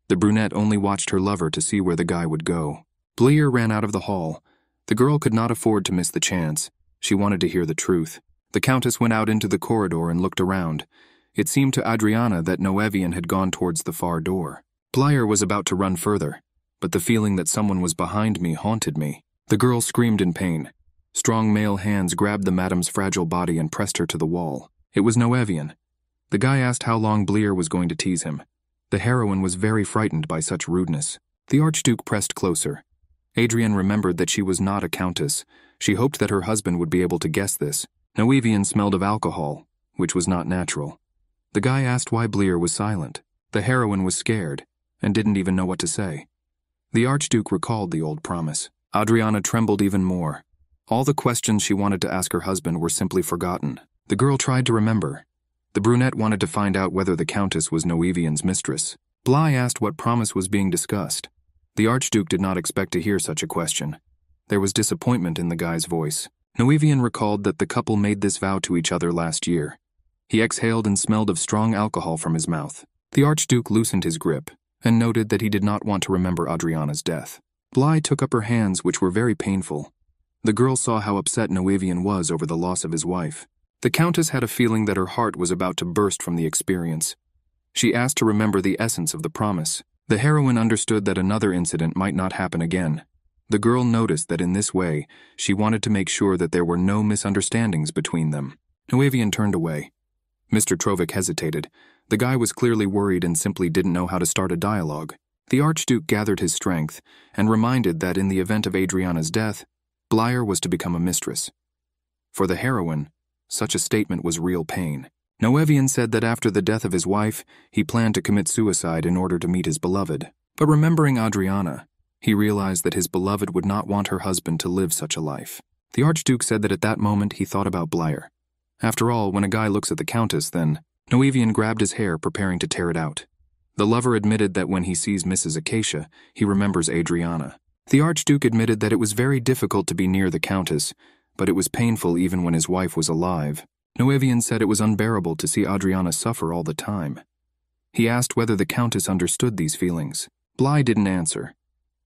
The brunette only watched her lover to see where the guy would go. Blyer ran out of the hall. The girl could not afford to miss the chance. She wanted to hear the truth. The Countess went out into the corridor and looked around. It seemed to Adriana that Noevian had gone towards the far door. Blyer was about to run further, but the feeling that someone was behind me haunted me. The girl screamed in pain. Strong male hands grabbed the madam's fragile body and pressed her to the wall. It was Noevian. The guy asked how long Blyer was going to tease him. The heroine was very frightened by such rudeness. The Archduke pressed closer. Adrienne remembered that she was not a countess. She hoped that her husband would be able to guess this. Noevian smelled of alcohol, which was not natural. The guy asked why Bleer was silent. The heroine was scared, and didn't even know what to say. The Archduke recalled the old promise. Adriana trembled even more. All the questions she wanted to ask her husband were simply forgotten. The girl tried to remember. The brunette wanted to find out whether the Countess was Noevian's mistress. Bly asked what promise was being discussed. The Archduke did not expect to hear such a question. There was disappointment in the guy's voice. Noevian recalled that the couple made this vow to each other last year. He exhaled and smelled of strong alcohol from his mouth. The Archduke loosened his grip and noted that he did not want to remember Adriana's death. Bly took up her hands, which were very painful. The girl saw how upset Noevian was over the loss of his wife. The Countess had a feeling that her heart was about to burst from the experience. She asked to remember the essence of the promise. The heroine understood that another incident might not happen again. The girl noticed that in this way, she wanted to make sure that there were no misunderstandings between them. Noevian turned away. Mr. Trovic hesitated. The guy was clearly worried and simply didn't know how to start a dialogue. The Archduke gathered his strength and reminded that in the event of Adriana's death, Bleyer was to become a mistress. For the heroine, such a statement was real pain. Noevian said that after the death of his wife, he planned to commit suicide in order to meet his beloved. But remembering Adriana, he realized that his beloved would not want her husband to live such a life. The Archduke said that at that moment he thought about Bleyer. After all, when a guy looks at the Countess, then Noevian grabbed his hair, preparing to tear it out. The lover admitted that when he sees Mrs. Acacia, he remembers Adriana. The Archduke admitted that it was very difficult to be near the Countess, but it was painful even when his wife was alive. Noevian said it was unbearable to see Adriana suffer all the time. He asked whether the Countess understood these feelings. Bly didn't answer.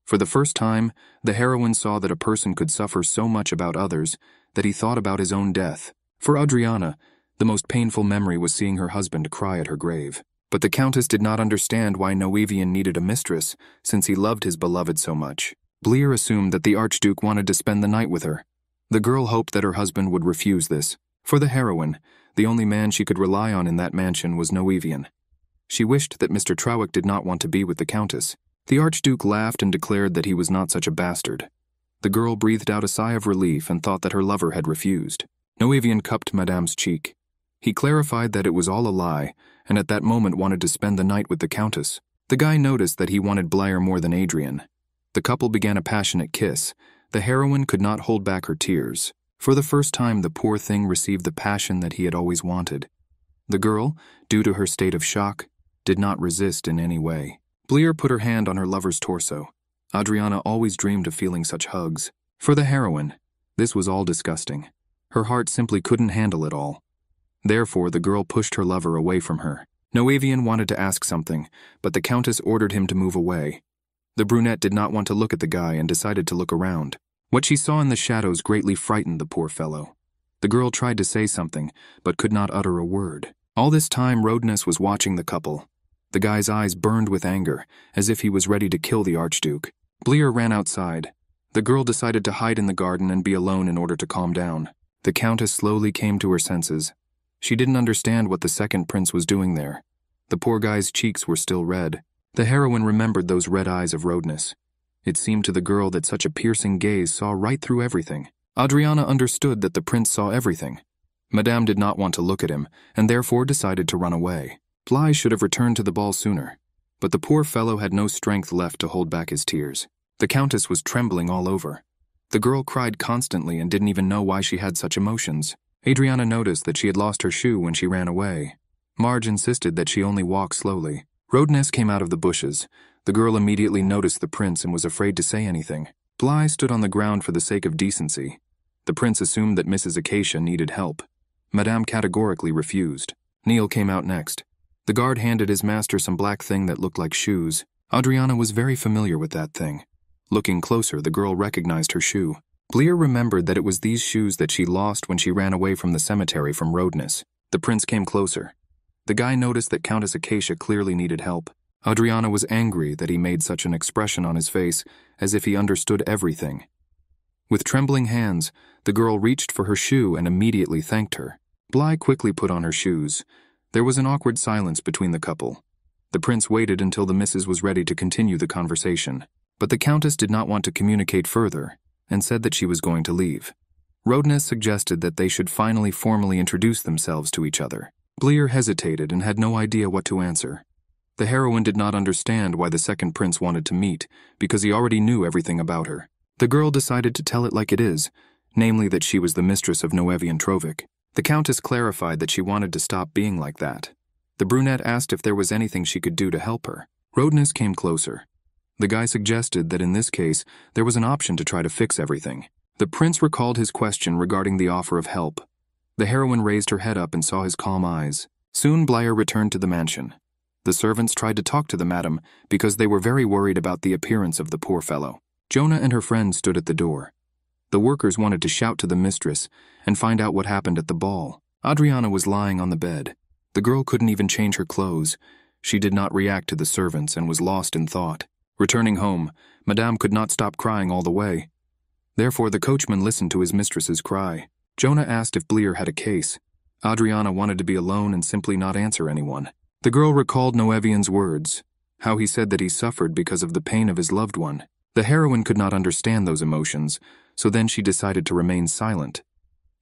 For the first time, the heroine saw that a person could suffer so much about others that he thought about his own death. For Adriana, the most painful memory was seeing her husband cry at her grave. But the Countess did not understand why Noevian needed a mistress, since he loved his beloved so much. Bleer assumed that the Archduke wanted to spend the night with her. The girl hoped that her husband would refuse this. For the heroine, the only man she could rely on in that mansion was Noevian. She wished that Mr. Trowick did not want to be with the Countess. The Archduke laughed and declared that he was not such a bastard. The girl breathed out a sigh of relief and thought that her lover had refused. Noevian cupped Madame's cheek. He clarified that it was all a lie, and at that moment wanted to spend the night with the Countess. The guy noticed that he wanted Bleyer more than Adrian. The couple began a passionate kiss. The heroine could not hold back her tears. For the first time, the poor thing received the passion that he had always wanted. The girl, due to her state of shock, did not resist in any way. Bleer put her hand on her lover's torso. Adriana always dreamed of feeling such hugs. For the heroine, this was all disgusting. Her heart simply couldn't handle it all. Therefore, the girl pushed her lover away from her. Noevian wanted to ask something, but the Countess ordered him to move away. The brunette did not want to look at the guy and decided to look around. What she saw in the shadows greatly frightened the poor fellow. The girl tried to say something, but could not utter a word. All this time, Rodeness was watching the couple. The guy's eyes burned with anger, as if he was ready to kill the Archduke. Bleer ran outside. The girl decided to hide in the garden and be alone in order to calm down. The Countess slowly came to her senses. She didn't understand what the second prince was doing there. The poor guy's cheeks were still red. The heroine remembered those red eyes of Rodeness. It seemed to the girl that such a piercing gaze saw right through everything. Adriana understood that the prince saw everything. Madame did not want to look at him, and therefore decided to run away. Bly should have returned to the ball sooner, but the poor fellow had no strength left to hold back his tears. The Countess was trembling all over. The girl cried constantly and didn't even know why she had such emotions. Adriana noticed that she had lost her shoe when she ran away. Marge insisted that she only walk slowly. Rodeness came out of the bushes. The girl immediately noticed the prince and was afraid to say anything. Bly stood on the ground for the sake of decency. The prince assumed that Mrs. Acacia needed help. Madame categorically refused. Neil came out next. The guard handed his master some black thing that looked like shoes. Adriana was very familiar with that thing. Looking closer, the girl recognized her shoe. Bleer remembered that it was these shoes that she lost when she ran away from the cemetery from Rodeness. The prince came closer. The guy noticed that Countess Acacia clearly needed help. Adriana was angry that he made such an expression on his face, as if he understood everything. With trembling hands, the girl reached for her shoe and immediately thanked her. Bly quickly put on her shoes. There was an awkward silence between the couple. The prince waited until the missus was ready to continue the conversation. But the Countess did not want to communicate further, and said that she was going to leave. Roadness suggested that they should finally formally introduce themselves to each other. Bleer hesitated and had no idea what to answer. The heroine did not understand why the second prince wanted to meet, because he already knew everything about her. The girl decided to tell it like it is, namely that she was the mistress of Noevian Trovik. The countess clarified that she wanted to stop being like that. The brunette asked if there was anything she could do to help her. Roadness came closer. The guy suggested that in this case, there was an option to try to fix everything. The prince recalled his question regarding the offer of help. The heroine raised her head up and saw his calm eyes. Soon Bleer returned to the mansion. The servants tried to talk to the madam because they were very worried about the appearance of the poor fellow. Jonah and her friend stood at the door. The workers wanted to shout to the mistress and find out what happened at the ball. Adriana was lying on the bed. The girl couldn't even change her clothes. She did not react to the servants and was lost in thought. Returning home, Madame could not stop crying all the way. Therefore, the coachman listened to his mistress's cry. Jonah asked if Bleer had a case. Adriana wanted to be alone and simply not answer anyone. The girl recalled Noevian's words, how he said that he suffered because of the pain of his loved one. The heroine could not understand those emotions, so then she decided to remain silent.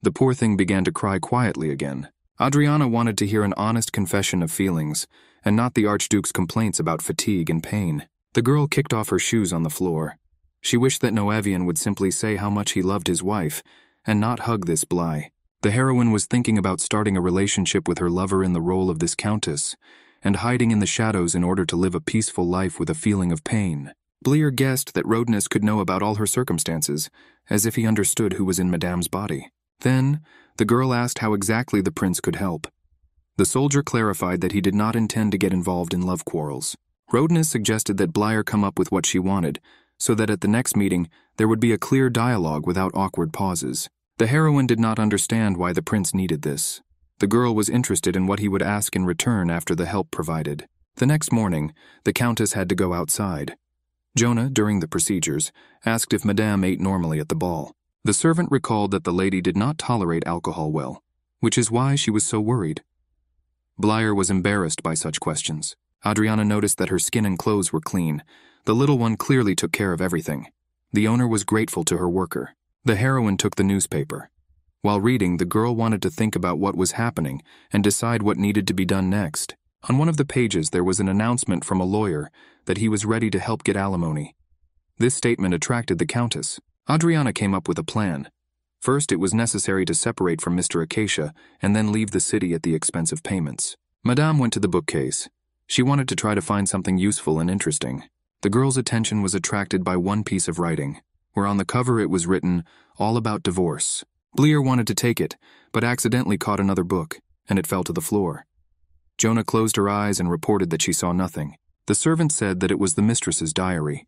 The poor thing began to cry quietly again. Adriana wanted to hear an honest confession of feelings, and not the Archduke's complaints about fatigue and pain. The girl kicked off her shoes on the floor. She wished that Noevian would simply say how much he loved his wife, and not hug this Bly. The heroine was thinking about starting a relationship with her lover in the role of this countess, and hiding in the shadows in order to live a peaceful life with a feeling of pain. Bleer guessed that Roadness could know about all her circumstances, as if he understood who was in Madame's body. Then, the girl asked how exactly the prince could help. The soldier clarified that he did not intend to get involved in love quarrels. Roadness suggested that Bleer come up with what she wanted, so that at the next meeting there would be a clear dialogue without awkward pauses. The heroine did not understand why the prince needed this. The girl was interested in what he would ask in return after the help provided. The next morning, the countess had to go outside. Jonah, during the procedures, asked if Madame ate normally at the ball. The servant recalled that the lady did not tolerate alcohol well, which is why she was so worried. Bleer was embarrassed by such questions. Adriana noticed that her skin and clothes were clean. The little one clearly took care of everything. The owner was grateful to her worker. The heroine took the newspaper. While reading, the girl wanted to think about what was happening and decide what needed to be done next. On one of the pages there was an announcement from a lawyer that he was ready to help get alimony. This statement attracted the countess. Adriana came up with a plan. First, it was necessary to separate from Mr. Acacia and then leave the city at the expense of payments. Madame went to the bookcase. She wanted to try to find something useful and interesting. The girl's attention was attracted by one piece of writing, where on the cover it was written, "All About Divorce." Bleer wanted to take it, but accidentally caught another book, and it fell to the floor. Jonah closed her eyes and reported that she saw nothing. The servant said that it was the mistress's diary.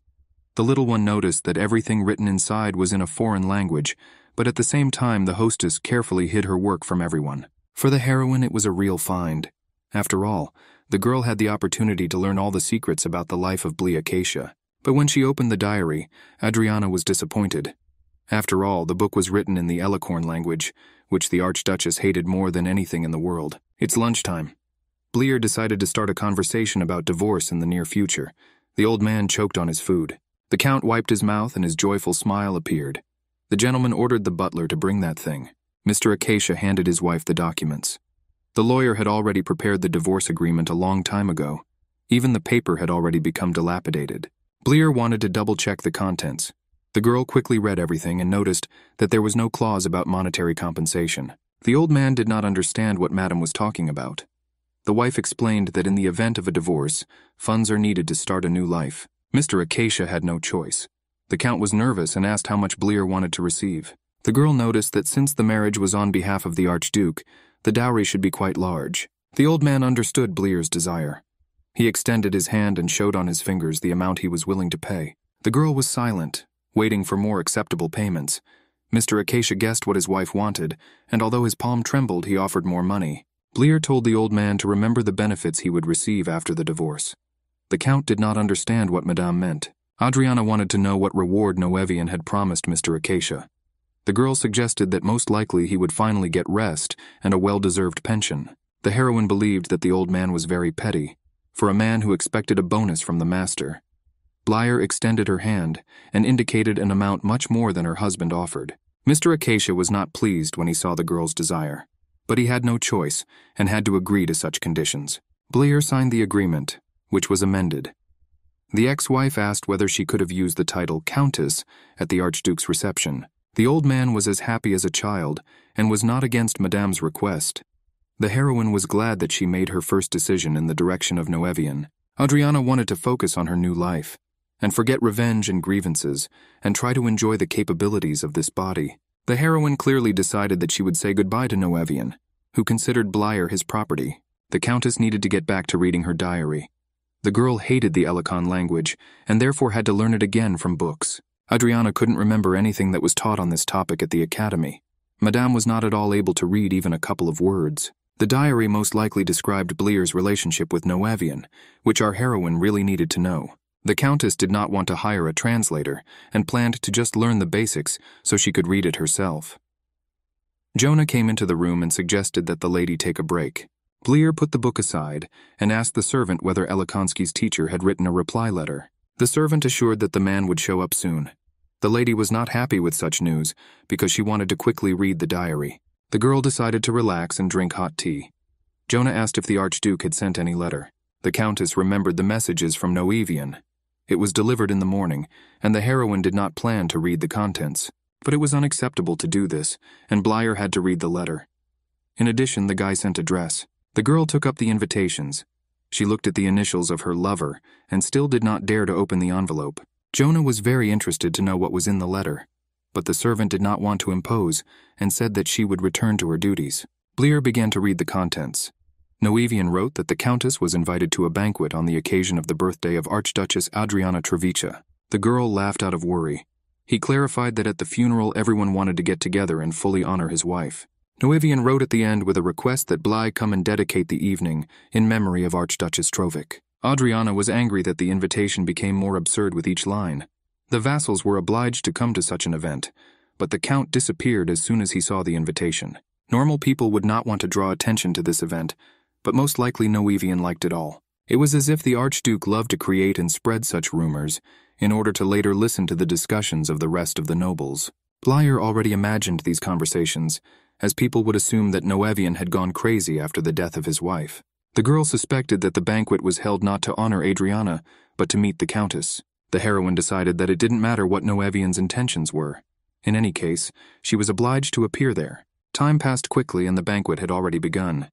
The little one noticed that everything written inside was in a foreign language, but at the same time the hostess carefully hid her work from everyone. For the heroine, it was a real find. After all, the girl had the opportunity to learn all the secrets about the life of Bly Acacia. But when she opened the diary, Adriana was disappointed. After all, the book was written in the Elicorn language, which the Archduchess hated more than anything in the world. It's lunchtime. Bleer decided to start a conversation about divorce in the near future. The old man choked on his food. The count wiped his mouth and his joyful smile appeared. The gentleman ordered the butler to bring that thing. Mr. Acacia handed his wife the documents. The lawyer had already prepared the divorce agreement a long time ago. Even the paper had already become dilapidated. Bleer wanted to double-check the contents. The girl quickly read everything and noticed that there was no clause about monetary compensation. The old man did not understand what Madame was talking about. The wife explained that in the event of a divorce, funds are needed to start a new life. Mr. Acacia had no choice. The count was nervous and asked how much Bleer wanted to receive. The girl noticed that since the marriage was on behalf of the Archduke, the dowry should be quite large. The old man understood Bleer's desire. He extended his hand and showed on his fingers the amount he was willing to pay. The girl was silent, waiting for more acceptable payments. Mr. Acacia guessed what his wife wanted, and although his palm trembled, he offered more money. Bleer told the old man to remember the benefits he would receive after the divorce. The count did not understand what Madame meant. Adriana wanted to know what reward Noevian had promised Mr. Acacia. The girl suggested that most likely he would finally get rest and a well-deserved pension. The heroine believed that the old man was very petty, for a man who expected a bonus from the master. Bleer extended her hand and indicated an amount much more than her husband offered. Mr. Acacia was not pleased when he saw the girl's desire, but he had no choice and had to agree to such conditions. Blair signed the agreement, which was amended. The ex-wife asked whether she could have used the title Countess at the Archduke's reception. The old man was as happy as a child and was not against Madame's request. The heroine was glad that she made her first decision in the direction of Noevian. Adriana wanted to focus on her new life and forget revenge and grievances and try to enjoy the capabilities of this body. The heroine clearly decided that she would say goodbye to Noevian, who considered Blair his property. The Countess needed to get back to reading her diary. The girl hated the Elikon language and therefore had to learn it again from books. Adriana couldn't remember anything that was taught on this topic at the academy. Madame was not at all able to read even a couple of words. The diary most likely described Blair's relationship with Noevian, which our heroine really needed to know. The Countess did not want to hire a translator and planned to just learn the basics so she could read it herself. Jonah came into the room and suggested that the lady take a break. Blair put the book aside and asked the servant whether Elikonsky's teacher had written a reply letter. The servant assured that the man would show up soon. The lady was not happy with such news because she wanted to quickly read the diary. The girl decided to relax and drink hot tea. Jonah asked if the Archduke had sent any letter. The Countess remembered the messages from Noevian. It was delivered in the morning, and the heroine did not plan to read the contents. But it was unacceptable to do this, and Blair had to read the letter. In addition, the guy sent a dress. The girl took up the invitations. She looked at the initials of her lover and still did not dare to open the envelope. Jonah was very interested to know what was in the letter, but the servant did not want to impose and said that she would return to her duties. Blair began to read the contents. Noevian wrote that the Countess was invited to a banquet on the occasion of the birthday of Archduchess Adriana Trevicha. The girl laughed out of worry. He clarified that at the funeral everyone wanted to get together and fully honor his wife. Noevian wrote at the end with a request that Bly come and dedicate the evening in memory of Archduchess Trovic. Adriana was angry that the invitation became more absurd with each line. The vassals were obliged to come to such an event, but the Count disappeared as soon as he saw the invitation. Normal people would not want to draw attention to this event, but most likely Noevian liked it all. It was as if the Archduke loved to create and spread such rumors in order to later listen to the discussions of the rest of the nobles. Blair already imagined these conversations, as people would assume that Noevian had gone crazy after the death of his wife. The girl suspected that the banquet was held not to honor Adriana, but to meet the Countess. The heroine decided that it didn't matter what Noevian's intentions were. In any case, she was obliged to appear there. Time passed quickly and the banquet had already begun.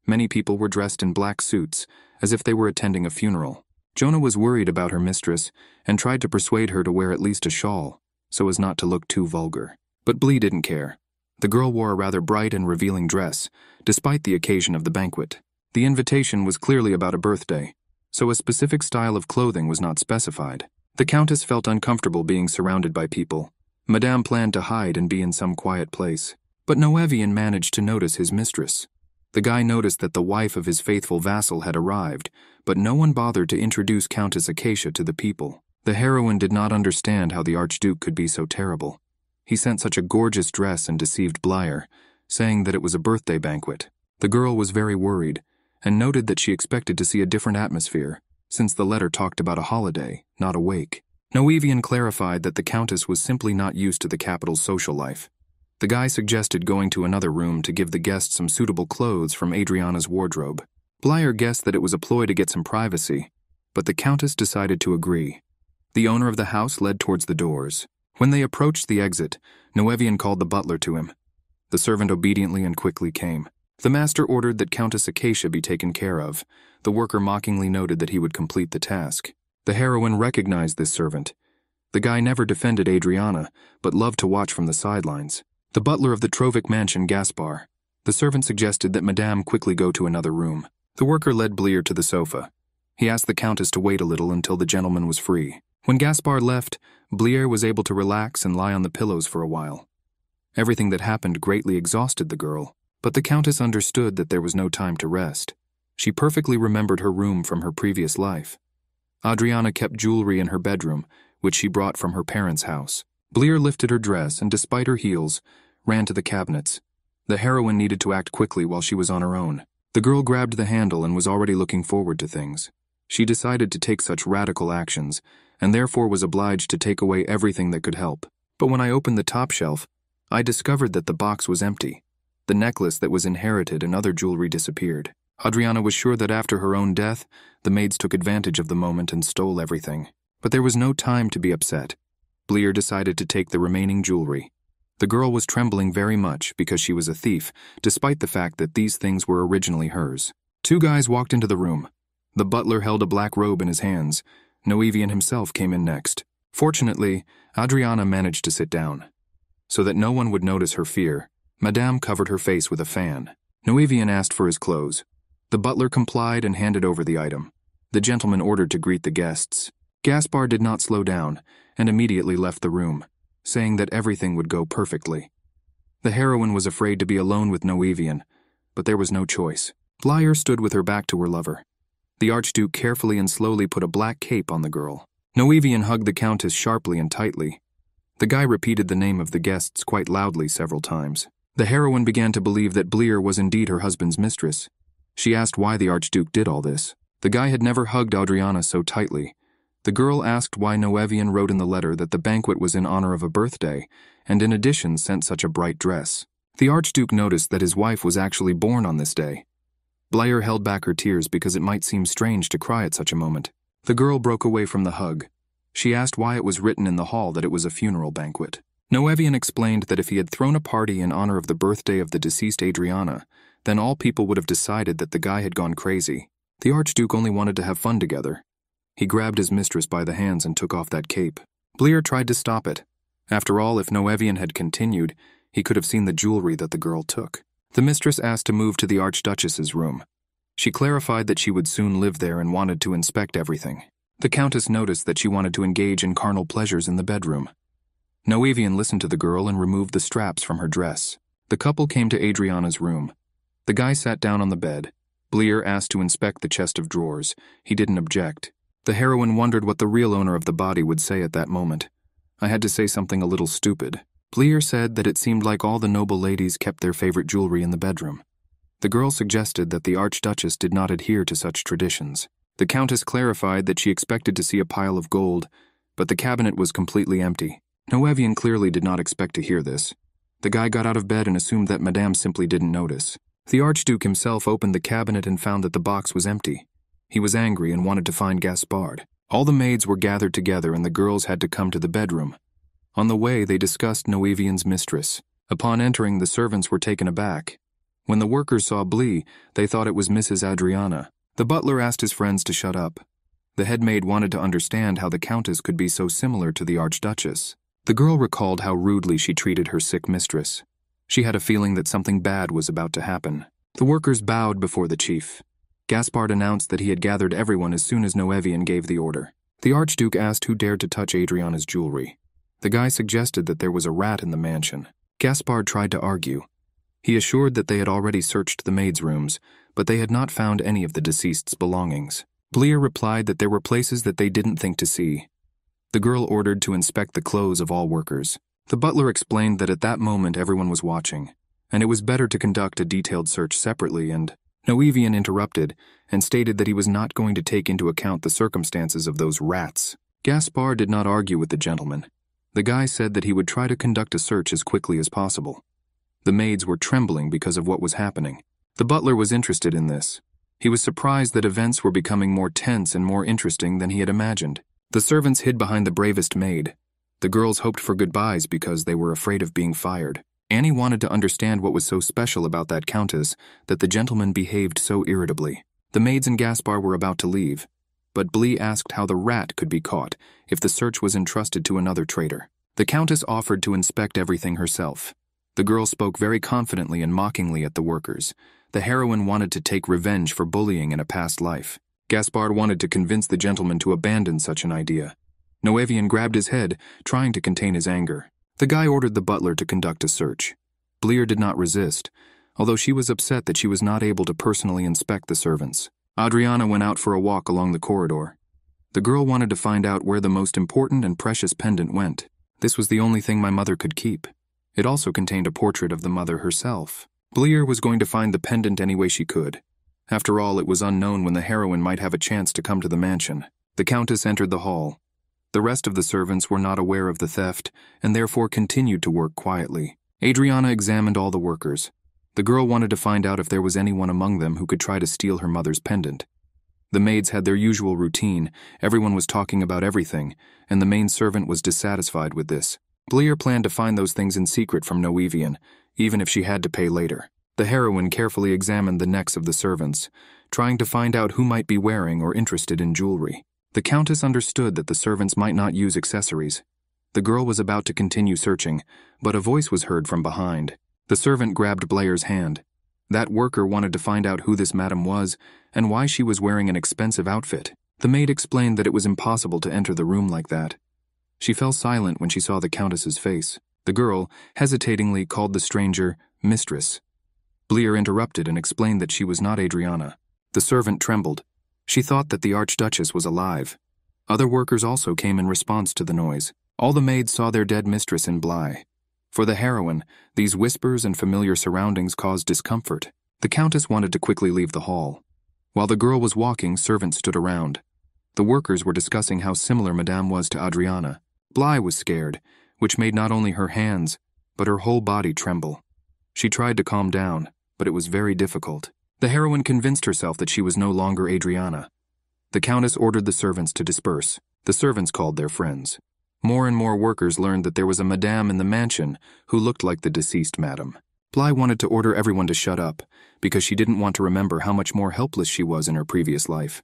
Many people were dressed in black suits, as if they were attending a funeral. Jonah was worried about her mistress and tried to persuade her to wear at least a shawl, so as not to look too vulgar. But Blee didn't care. The girl wore a rather bright and revealing dress, despite the occasion of the banquet. The invitation was clearly about a birthday, so a specific style of clothing was not specified. The Countess felt uncomfortable being surrounded by people. Madame planned to hide and be in some quiet place. But Noevian managed to notice his mistress. The guy noticed that the wife of his faithful vassal had arrived, but no one bothered to introduce Countess Acacia to the people. The heroine did not understand how the Archduke could be so terrible. He sent such a gorgeous dress and deceived Blair, saying that it was a birthday banquet. The girl was very worried, and noted that she expected to see a different atmosphere, since the letter talked about a holiday, not a wake. Noevian clarified that the Countess was simply not used to the capital's social life. The guy suggested going to another room to give the guests some suitable clothes from Adriana's wardrobe. Blair guessed that it was a ploy to get some privacy, but the Countess decided to agree. The owner of the house led towards the doors. When they approached the exit, Noevian called the butler to him. The servant obediently and quickly came. The master ordered that Countess Acacia be taken care of. The worker mockingly noted that he would complete the task. The heroine recognized this servant. The guy never defended Adriana, but loved to watch from the sidelines. The butler of the Trovic mansion, Gaspar. The servant suggested that Madame quickly go to another room. The worker led Blair to the sofa. He asked the Countess to wait a little until the gentleman was free. When Gaspar left, Blair was able to relax and lie on the pillows for a while. Everything that happened greatly exhausted the girl, but the Countess understood that there was no time to rest. She perfectly remembered her room from her previous life. Adriana kept jewelry in her bedroom, which she brought from her parents' house. Blair lifted her dress and, despite her heels, ran to the cabinets. The heroine needed to act quickly while she was on her own. The girl grabbed the handle and was already looking forward to things. She decided to take such radical actions, and therefore was obliged to take away everything that could help. But when I opened the top shelf, I discovered that the box was empty. The necklace that was inherited and other jewelry disappeared. Adriana was sure that after her own death, the maids took advantage of the moment and stole everything. But there was no time to be upset. Bleer decided to take the remaining jewelry. The girl was trembling very much because she was a thief, despite the fact that these things were originally hers. Two guys walked into the room. The butler held a black robe in his hands. Noevian himself came in next. Fortunately, Adriana managed to sit down. So that no one would notice her fear, Madame covered her face with a fan. Noevian asked for his clothes. The butler complied and handed over the item. The gentleman ordered to greet the guests. Gaspar did not slow down and immediately left the room, saying that everything would go perfectly. The heroine was afraid to be alone with Noevian, but there was no choice. Bleer stood with her back to her lover. The Archduke carefully and slowly put a black cape on the girl. Noevian hugged the Countess sharply and tightly. The guy repeated the name of the guests quite loudly several times. The heroine began to believe that Bleer was indeed her husband's mistress. She asked why the Archduke did all this. The guy had never hugged Adriana so tightly. The girl asked why Noevian wrote in the letter that the banquet was in honor of a birthday, and in addition sent such a bright dress. The Archduke noticed that his wife was actually born on this day. Bleer held back her tears because it might seem strange to cry at such a moment. The girl broke away from the hug. She asked why it was written in the hall that it was a funeral banquet. Noevian explained that if he had thrown a party in honor of the birthday of the deceased Adriana, then all people would have decided that the guy had gone crazy. The Archduke only wanted to have fun together. He grabbed his mistress by the hands and took off that cape. Bleer tried to stop it. After all, if Noevian had continued, he could have seen the jewelry that the girl took. The mistress asked to move to the Archduchess's room. She clarified that she would soon live there and wanted to inspect everything. The Countess noticed that she wanted to engage in carnal pleasures in the bedroom. Noevian listened to the girl and removed the straps from her dress. The couple came to Adriana's room. The guy sat down on the bed. Bleer asked to inspect the chest of drawers. He didn't object. The heroine wondered what the real owner of the body would say at that moment. I had to say something a little stupid. Bleer said that it seemed like all the noble ladies kept their favorite jewelry in the bedroom. The girl suggested that the Archduchess did not adhere to such traditions. The Countess clarified that she expected to see a pile of gold, but the cabinet was completely empty. Noevian clearly did not expect to hear this. The guy got out of bed and assumed that Madame simply didn't notice. The Archduke himself opened the cabinet and found that the box was empty. He was angry and wanted to find Gaspard. All the maids were gathered together and the girls had to come to the bedroom. On the way, they discussed Noevian's mistress. Upon entering, the servants were taken aback. When the workers saw Bleer, they thought it was Mrs. Adriana. The butler asked his friends to shut up. The head maid wanted to understand how the Countess could be so similar to the Archduchess. The girl recalled how rudely she treated her sick mistress. She had a feeling that something bad was about to happen. The workers bowed before the chief. Gaspard announced that he had gathered everyone as soon as Noevian gave the order. The Archduke asked who dared to touch Adriana's jewelry. The guy suggested that there was a rat in the mansion. Gaspard tried to argue. He assured that they had already searched the maids' rooms, but they had not found any of the deceased's belongings. Bleer replied that there were places that they didn't think to see. The girl ordered to inspect the clothes of all workers. The butler explained that at that moment everyone was watching, and it was better to conduct a detailed search separately, and Noevian interrupted and stated that he was not going to take into account the circumstances of those rats. Gaspard did not argue with the gentleman. The guy said that he would try to conduct a search as quickly as possible. The maids were trembling because of what was happening. The butler was interested in this. He was surprised that events were becoming more tense and more interesting than he had imagined. The servants hid behind the bravest maid. The girls hoped for goodbyes because they were afraid of being fired. Annie wanted to understand what was so special about that countess that the gentleman behaved so irritably. The maids and Gaspar were about to leave, but Bleer asked how the rat could be caught if the search was entrusted to another traitor. The countess offered to inspect everything herself. The girl spoke very confidently and mockingly at the workers. The heroine wanted to take revenge for bullying in a past life. Gaspard wanted to convince the gentleman to abandon such an idea. Noevian grabbed his head, trying to contain his anger. The guy ordered the butler to conduct a search. Bleer did not resist, although she was upset that she was not able to personally inspect the servants. Adriana went out for a walk along the corridor. The girl wanted to find out where the most important and precious pendant went. This was the only thing my mother could keep. It also contained a portrait of the mother herself. Bleer was going to find the pendant any way she could. After all, it was unknown when the heroine might have a chance to come to the mansion. The countess entered the hall. The rest of the servants were not aware of the theft and therefore continued to work quietly. Adriana examined all the workers. The girl wanted to find out if there was anyone among them who could try to steal her mother's pendant. The maids had their usual routine, everyone was talking about everything, and the main servant was dissatisfied with this. Bleer planned to find those things in secret from Noevian, even if she had to pay later. The heroine carefully examined the necks of the servants, trying to find out who might be wearing or interested in jewelry. The Countess understood that the servants might not use accessories. The girl was about to continue searching, but a voice was heard from behind. The servant grabbed Blair's hand. That worker wanted to find out who this madam was and why she was wearing an expensive outfit. The maid explained that it was impossible to enter the room like that. She fell silent when she saw the Countess's face. The girl, hesitatingly, called the stranger mistress. Bleer interrupted and explained that she was not Adriana. The servant trembled. She thought that the Archduchess was alive. Other workers also came in response to the noise. All the maids saw their dead mistress in Bly. For the heroine, these whispers and familiar surroundings caused discomfort. The Countess wanted to quickly leave the hall. While the girl was walking, servants stood around. The workers were discussing how similar Madame was to Adriana. Bly was scared, which made not only her hands, but her whole body tremble. She tried to calm down, but it was very difficult. The heroine convinced herself that she was no longer Adriana. The Countess ordered the servants to disperse. The servants called their friends. More and more workers learned that there was a madame in the mansion who looked like the deceased madam. Bly wanted to order everyone to shut up, because she didn't want to remember how much more helpless she was in her previous life.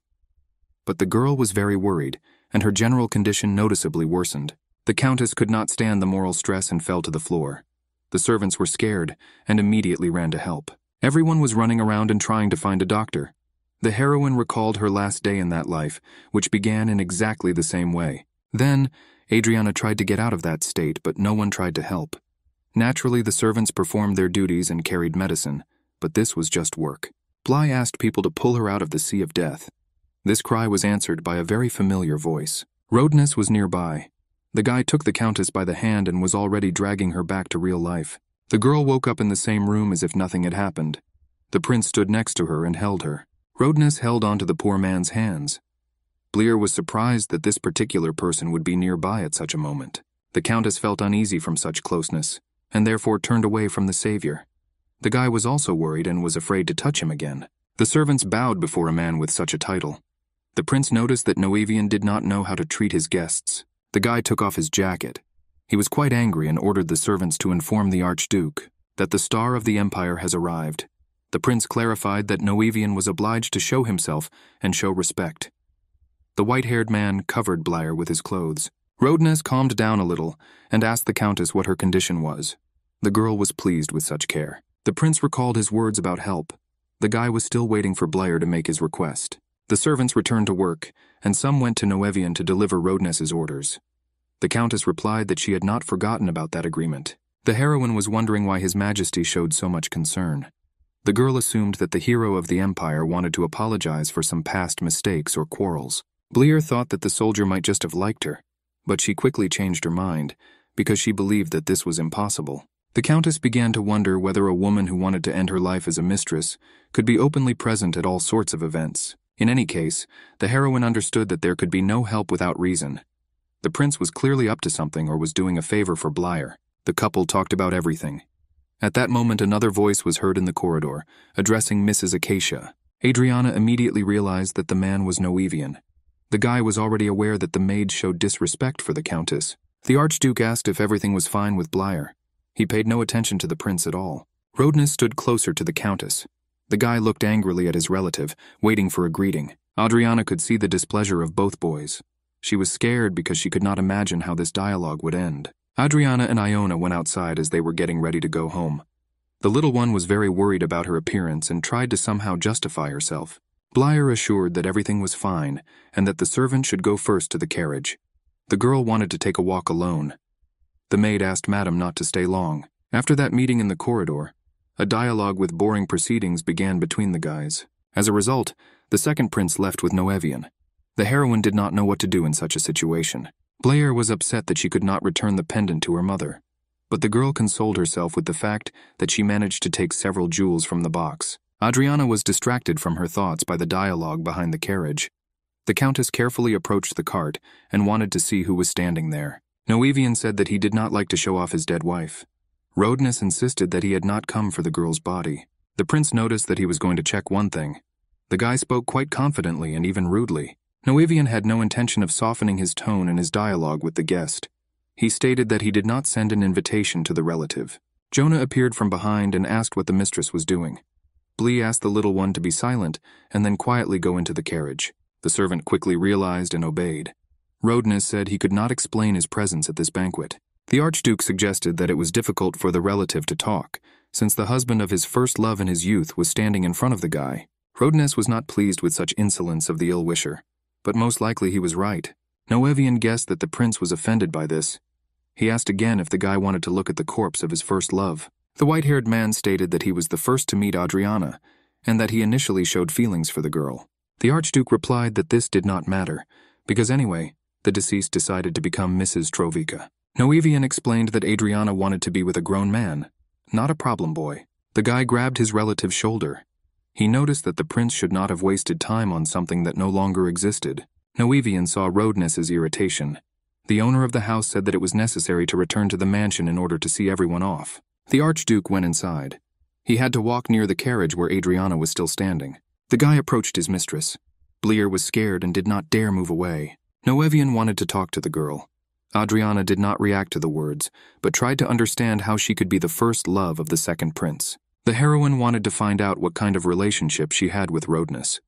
But the girl was very worried, and her general condition noticeably worsened. The Countess could not stand the moral stress and fell to the floor. The servants were scared and immediately ran to help. Everyone was running around and trying to find a doctor. The heroine recalled her last day in that life, which began in exactly the same way. Then, Adriana tried to get out of that state, but no one tried to help. Naturally, the servants performed their duties and carried medicine, but this was just work. Bly asked people to pull her out of the sea of death. This cry was answered by a very familiar voice. Roadness was nearby. The guy took the Countess by the hand and was already dragging her back to real life. The girl woke up in the same room as if nothing had happened. The prince stood next to her and held her. Roadness held onto the poor man's hands. Bleer was surprised that this particular person would be nearby at such a moment. The Countess felt uneasy from such closeness, and therefore turned away from the savior. The guy was also worried and was afraid to touch him again. The servants bowed before a man with such a title. The prince noticed that Noevian did not know how to treat his guests. The guy took off his jacket. He was quite angry and ordered the servants to inform the Archduke that the star of the Empire has arrived. The prince clarified that Noevian was obliged to show himself and show respect. The white-haired man covered Blair with his clothes. Roadness calmed down a little and asked the Countess what her condition was. The girl was pleased with such care. The prince recalled his words about help. The guy was still waiting for Blair to make his request. The servants returned to work, and some went to Noevian to deliver Roadness's orders. The Countess replied that she had not forgotten about that agreement. The heroine was wondering why His Majesty showed so much concern. The girl assumed that the hero of the Empire wanted to apologize for some past mistakes or quarrels. Bleer thought that the soldier might just have liked her, but she quickly changed her mind, because she believed that this was impossible. The Countess began to wonder whether a woman who wanted to end her life as a mistress could be openly present at all sorts of events. In any case, the heroine understood that there could be no help without reason. The prince was clearly up to something or was doing a favor for Blair. The couple talked about everything. At that moment, another voice was heard in the corridor, addressing Mrs. Acacia. Adriana immediately realized that the man was Noevian. The guy was already aware that the maid showed disrespect for the Countess. The Archduke asked if everything was fine with Blair. He paid no attention to the prince at all. Roadness stood closer to the Countess. The guy looked angrily at his relative, waiting for a greeting. Adriana could see the displeasure of both boys. She was scared because she could not imagine how this dialogue would end. Adriana and Iona went outside as they were getting ready to go home. The little one was very worried about her appearance and tried to somehow justify herself. Blair assured that everything was fine and that the servant should go first to the carriage. The girl wanted to take a walk alone. The maid asked Madame not to stay long. After that meeting in the corridor, a dialogue with boring proceedings began between the guys. As a result, the second prince left with Noevian. The heroine did not know what to do in such a situation. Blair was upset that she could not return the pendant to her mother, but the girl consoled herself with the fact that she managed to take several jewels from the box. Adriana was distracted from her thoughts by the dialogue behind the carriage. The Countess carefully approached the cart and wanted to see who was standing there. Noevian said that he did not like to show off his dead wife. Roadness insisted that he had not come for the girl's body. The prince noticed that he was going to check one thing. The guy spoke quite confidently and even rudely. Noavian had no intention of softening his tone in his dialogue with the guest. He stated that he did not send an invitation to the relative. Jonah appeared from behind and asked what the mistress was doing. Blee asked the little one to be silent and then quietly go into the carriage. The servant quickly realized and obeyed. Roadness said he could not explain his presence at this banquet. The Archduke suggested that it was difficult for the relative to talk, since the husband of his first love in his youth was standing in front of the guy. Roadness was not pleased with such insolence of the ill-wisher, but most likely he was right. Noavian guessed that the prince was offended by this. He asked again if the guy wanted to look at the corpse of his first love. The white-haired man stated that he was the first to meet Adriana, and that he initially showed feelings for the girl. The Archduke replied that this did not matter, because anyway, the deceased decided to become Mrs. Trovica. Noavian explained that Adriana wanted to be with a grown man, not a problem boy. The guy grabbed his relative's shoulder. He noticed that the prince should not have wasted time on something that no longer existed. Noavian saw Roadness's irritation. The owner of the house said that it was necessary to return to the mansion in order to see everyone off. The Archduke went inside. He had to walk near the carriage where Adriana was still standing. The guy approached his mistress. Bleer was scared and did not dare move away. Noavian wanted to talk to the girl. Adriana did not react to the words, but tried to understand how she could be the first love of the second prince. The heroine wanted to find out what kind of relationship she had with Roadness.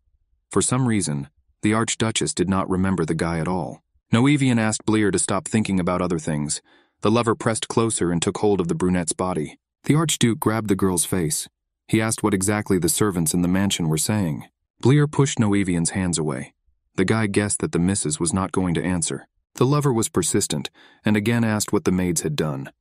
For some reason, the Archduchess did not remember the guy at all. Noavian asked Bleer to stop thinking about other things. The lover pressed closer and took hold of the brunette's body. The Archduke grabbed the girl's face. He asked what exactly the servants in the mansion were saying. Bleer pushed Noavian's hands away. The guy guessed that the missus was not going to answer. The lover was persistent, and again asked what the maids had done.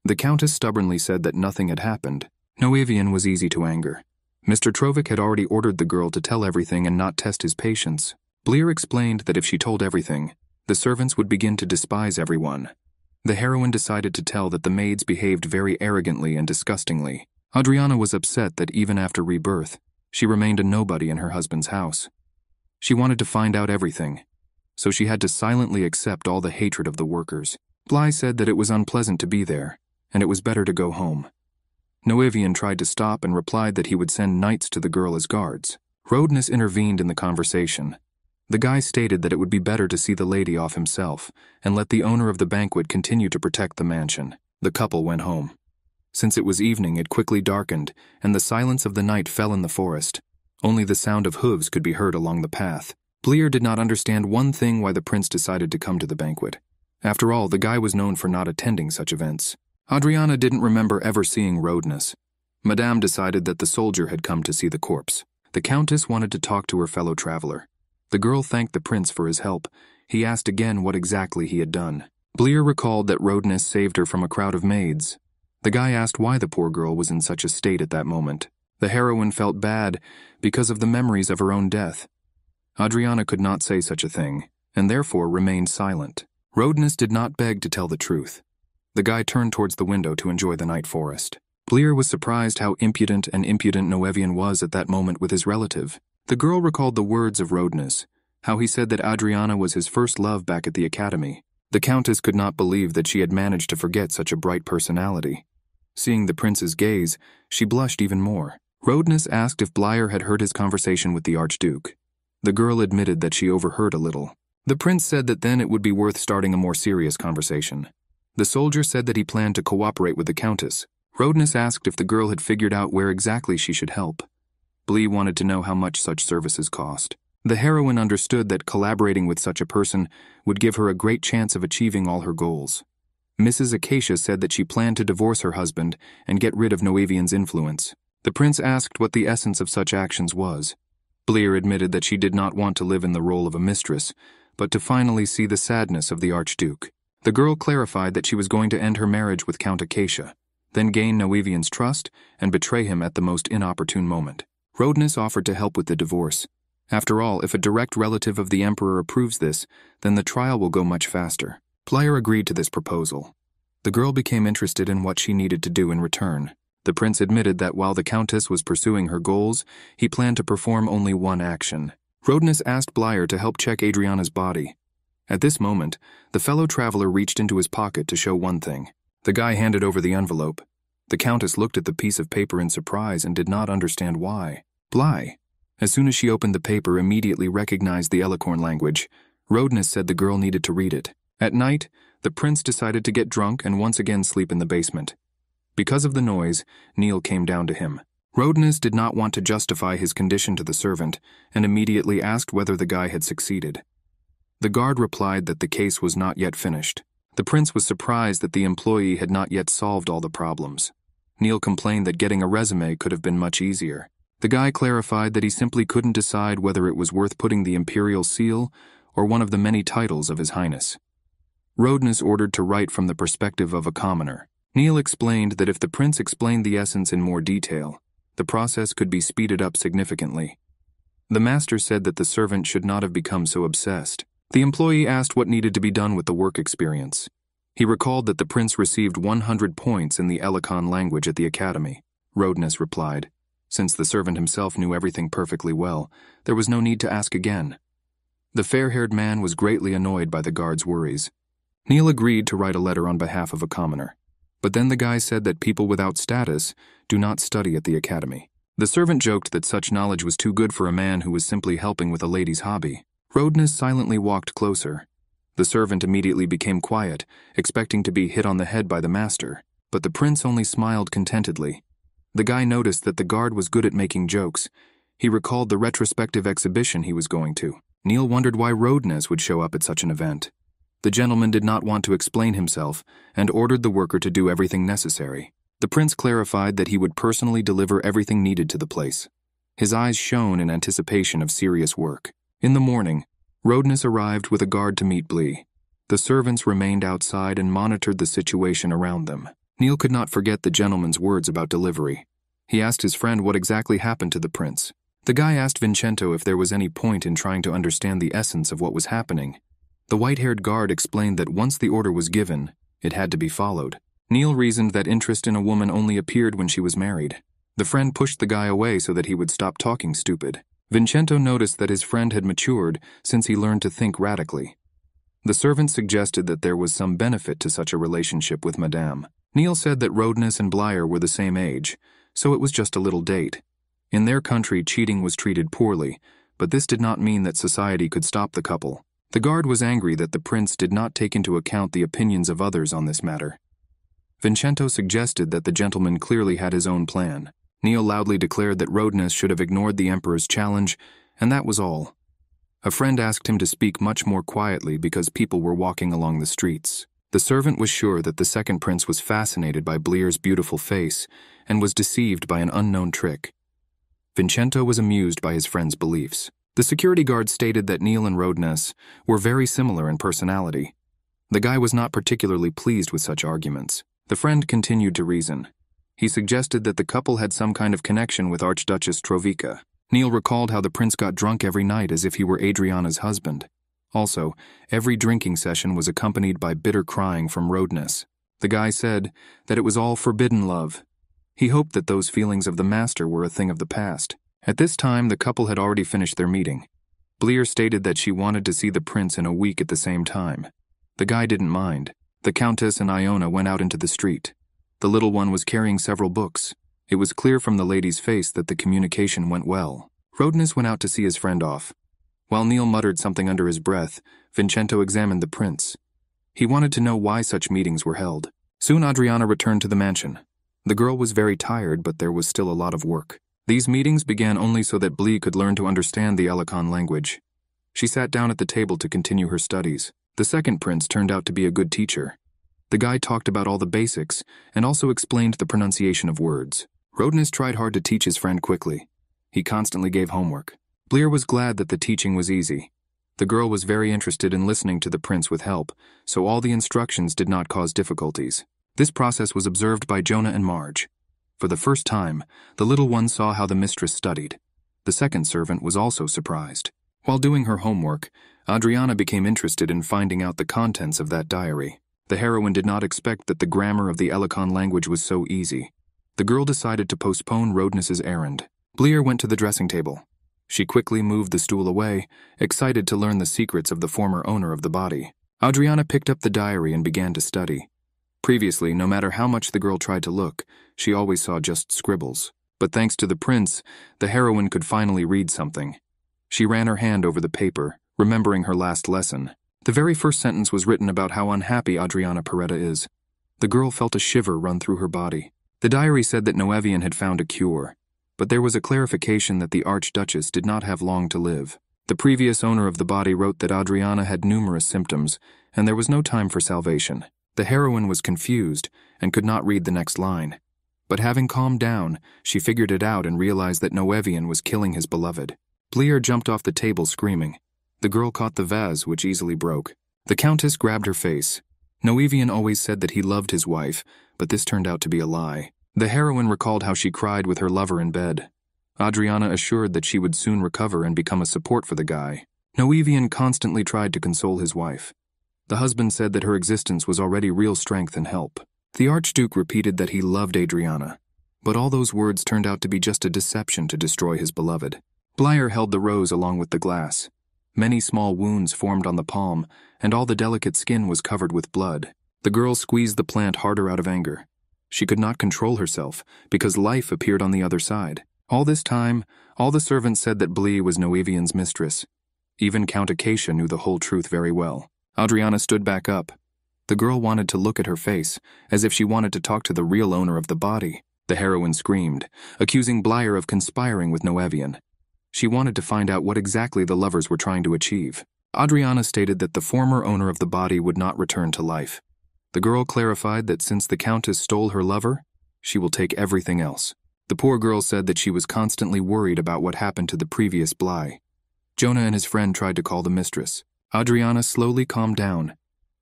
The countess stubbornly said that nothing had happened. Noavian was easy to anger. Mr. Trovic had already ordered the girl to tell everything and not test his patience. Bleer explained that if she told everything, the servants would begin to despise everyone. The heroine decided to tell that the maids behaved very arrogantly and disgustingly. Adriana was upset that even after rebirth, she remained a nobody in her husband's house. She wanted to find out everything, so she had to silently accept all the hatred of the workers. Bly said that it was unpleasant to be there, and it was better to go home. Noavian tried to stop and replied that he would send knights to the girl as guards. Roadness intervened in the conversation. The guy stated that it would be better to see the lady off himself and let the owner of the banquet continue to protect the mansion. The couple went home. Since it was evening, it quickly darkened, and the silence of the night fell in the forest. Only the sound of hooves could be heard along the path. Bleer did not understand one thing why the prince decided to come to the banquet. After all, the guy was known for not attending such events. Adriana didn't remember ever seeing Roadness. Madame decided that the soldier had come to see the corpse. The countess wanted to talk to her fellow traveler. The girl thanked the prince for his help. He asked again what exactly he had done. Bleer recalled that Roadness saved her from a crowd of maids. The guy asked why the poor girl was in such a state at that moment. The heroine felt bad because of the memories of her own death. Adriana could not say such a thing, and therefore remained silent. Roadness did not beg to tell the truth. The guy turned towards the window to enjoy the night forest. Bleer was surprised how impudent Noavian was at that moment with his relative. The girl recalled the words of Roadness, how he said that Adriana was his first love back at the academy. The countess could not believe that she had managed to forget such a bright personality. Seeing the prince's gaze, she blushed even more. Roadness asked if Bleyer had heard his conversation with the Archduke. The girl admitted that she overheard a little. The prince said that then it would be worth starting a more serious conversation. The soldier said that he planned to cooperate with the countess. Roadness asked if the girl had figured out where exactly she should help. Blee wanted to know how much such services cost. The heroine understood that collaborating with such a person would give her a great chance of achieving all her goals. Mrs. Acacia said that she planned to divorce her husband and get rid of Noavian's influence. The prince asked what the essence of such actions was. Bleer admitted that she did not want to live in the role of a mistress, but to finally see the sadness of the Archduke. The girl clarified that she was going to end her marriage with Count Acacia, then gain Noavian's trust and betray him at the most inopportune moment. Roadness offered to help with the divorce. After all, if a direct relative of the emperor approves this, then the trial will go much faster. Bleyer agreed to this proposal. The girl became interested in what she needed to do in return. The prince admitted that while the countess was pursuing her goals, he planned to perform only one action. Roadness asked Bleyer to help check Adriana's body. At this moment, the fellow traveler reached into his pocket to show one thing. The guy handed over the envelope. The Countess looked at the piece of paper in surprise and did not understand why. Bly, as soon as she opened the paper, immediately recognized the Elicorn language. Roadness said the girl needed to read it. At night, the prince decided to get drunk and once again sleep in the basement. Because of the noise, Neil came down to him. Roadness did not want to justify his condition to the servant and immediately asked whether the guy had succeeded. The guard replied that the case was not yet finished. The prince was surprised that the employee had not yet solved all the problems. Neil complained that getting a resume could have been much easier. The guy clarified that he simply couldn't decide whether it was worth putting the imperial seal or one of the many titles of His Highness. Roadness ordered to write from the perspective of a commoner. Neil explained that if the prince explained the essence in more detail, the process could be speeded up significantly. The master said that the servant should not have become so obsessed. The employee asked what needed to be done with the work experience. He recalled that the prince received 100 points in the Elikon language at the academy. Roadness replied, since the servant himself knew everything perfectly well, there was no need to ask again. The fair-haired man was greatly annoyed by the guard's worries. Neil agreed to write a letter on behalf of a commoner. But then the guy said that people without status do not study at the academy. The servant joked that such knowledge was too good for a man who was simply helping with a lady's hobby. Roadness silently walked closer. The servant immediately became quiet, expecting to be hit on the head by the master, but the prince only smiled contentedly. The guy noticed that the guard was good at making jokes. He recalled the retrospective exhibition he was going to. Neil wondered why Roadness would show up at such an event. The gentleman did not want to explain himself and ordered the worker to do everything necessary. The prince clarified that he would personally deliver everything needed to the place. His eyes shone in anticipation of serious work. In the morning, Roadness arrived with a guard to meet Blee. The servants remained outside and monitored the situation around them. Neil could not forget the gentleman's words about delivery. He asked his friend what exactly happened to the prince. The guy asked Vincento if there was any point in trying to understand the essence of what was happening. The white-haired guard explained that once the order was given, it had to be followed. Neil reasoned that interest in a woman only appeared when she was married. The friend pushed the guy away so that he would stop talking stupid. Vincento noticed that his friend had matured since he learned to think radically. The servant suggested that there was some benefit to such a relationship with Madame. Neil said that Roadness and Blyer were the same age, so it was just a little date. In their country, cheating was treated poorly, but this did not mean that society could stop the couple. The guard was angry that the prince did not take into account the opinions of others on this matter. Vincento suggested that the gentleman clearly had his own plan. Neil loudly declared that Roadness should have ignored the emperor's challenge, and that was all. A friend asked him to speak much more quietly because people were walking along the streets. The servant was sure that the second prince was fascinated by Bleer's beautiful face and was deceived by an unknown trick. Vincento was amused by his friend's beliefs. The security guard stated that Neil and Roadness were very similar in personality. The guy was not particularly pleased with such arguments. The friend continued to reason. He suggested that the couple had some kind of connection with Archduchess Trovica. Neil recalled how the prince got drunk every night as if he were Adriana's husband. Also, every drinking session was accompanied by bitter crying from Roadness. The guy said that it was all forbidden love. He hoped that those feelings of the master were a thing of the past. At this time, the couple had already finished their meeting. Bleer stated that she wanted to see the prince in a week at the same time. The guy didn't mind. The Countess and Iona went out into the street. The little one was carrying several books. It was clear from the lady's face that the communication went well. Roadness went out to see his friend off. While Neil muttered something under his breath, Vincento examined the prince. He wanted to know why such meetings were held. Soon Adriana returned to the mansion. The girl was very tired, but there was still a lot of work. These meetings began only so that Blee could learn to understand the Elikon language. She sat down at the table to continue her studies. The second prince turned out to be a good teacher. The guy talked about all the basics and also explained the pronunciation of words. Roadness tried hard to teach his friend quickly. He constantly gave homework. Bleer was glad that the teaching was easy. The girl was very interested in listening to the prince with help, so all the instructions did not cause difficulties. This process was observed by Jonah and Marge. For the first time, the little one saw how the mistress studied. The second servant was also surprised. While doing her homework, Adriana became interested in finding out the contents of that diary. The heroine did not expect that the grammar of the Elikon language was so easy. The girl decided to postpone Roadness's errand. Bleer went to the dressing table. She quickly moved the stool away, excited to learn the secrets of the former owner of the body. Adriana picked up the diary and began to study. Previously, no matter how much the girl tried to look, she always saw just scribbles. But thanks to the prince, the heroine could finally read something. She ran her hand over the paper, remembering her last lesson. The very first sentence was written about how unhappy Adriana Peretta is. The girl felt a shiver run through her body. The diary said that Noevian had found a cure, but there was a clarification that the Archduchess did not have long to live. The previous owner of the body wrote that Adriana had numerous symptoms, and there was no time for salvation. The heroine was confused and could not read the next line. But having calmed down, she figured it out and realized that Noevian was killing his beloved. Bleer jumped off the table screaming. The girl caught the vase, which easily broke. The Countess grabbed her face. Noevian always said that he loved his wife, but this turned out to be a lie. The heroine recalled how she cried with her lover in bed. Adriana assured that she would soon recover and become a support for the guy. Noevian constantly tried to console his wife. The husband said that her existence was already real strength and help. The Archduke repeated that he loved Adriana, but all those words turned out to be just a deception to destroy his beloved. Bleer held the rose along with the glass. Many small wounds formed on the palm, and all the delicate skin was covered with blood. The girl squeezed the plant harder out of anger. She could not control herself, because life appeared on the other side. All this time, all the servants said that Blee was Noevian's mistress. Even Count Acacia knew the whole truth very well. Adriana stood back up. The girl wanted to look at her face, as if she wanted to talk to the real owner of the body. The heroine screamed, accusing Bleer of conspiring with Noevian. She wanted to find out what exactly the lovers were trying to achieve. Adriana stated that the former owner of the body would not return to life. The girl clarified that since the Countess stole her lover, she will take everything else. The poor girl said that she was constantly worried about what happened to the previous Bly. Jonah and his friend tried to call the mistress. Adriana slowly calmed down.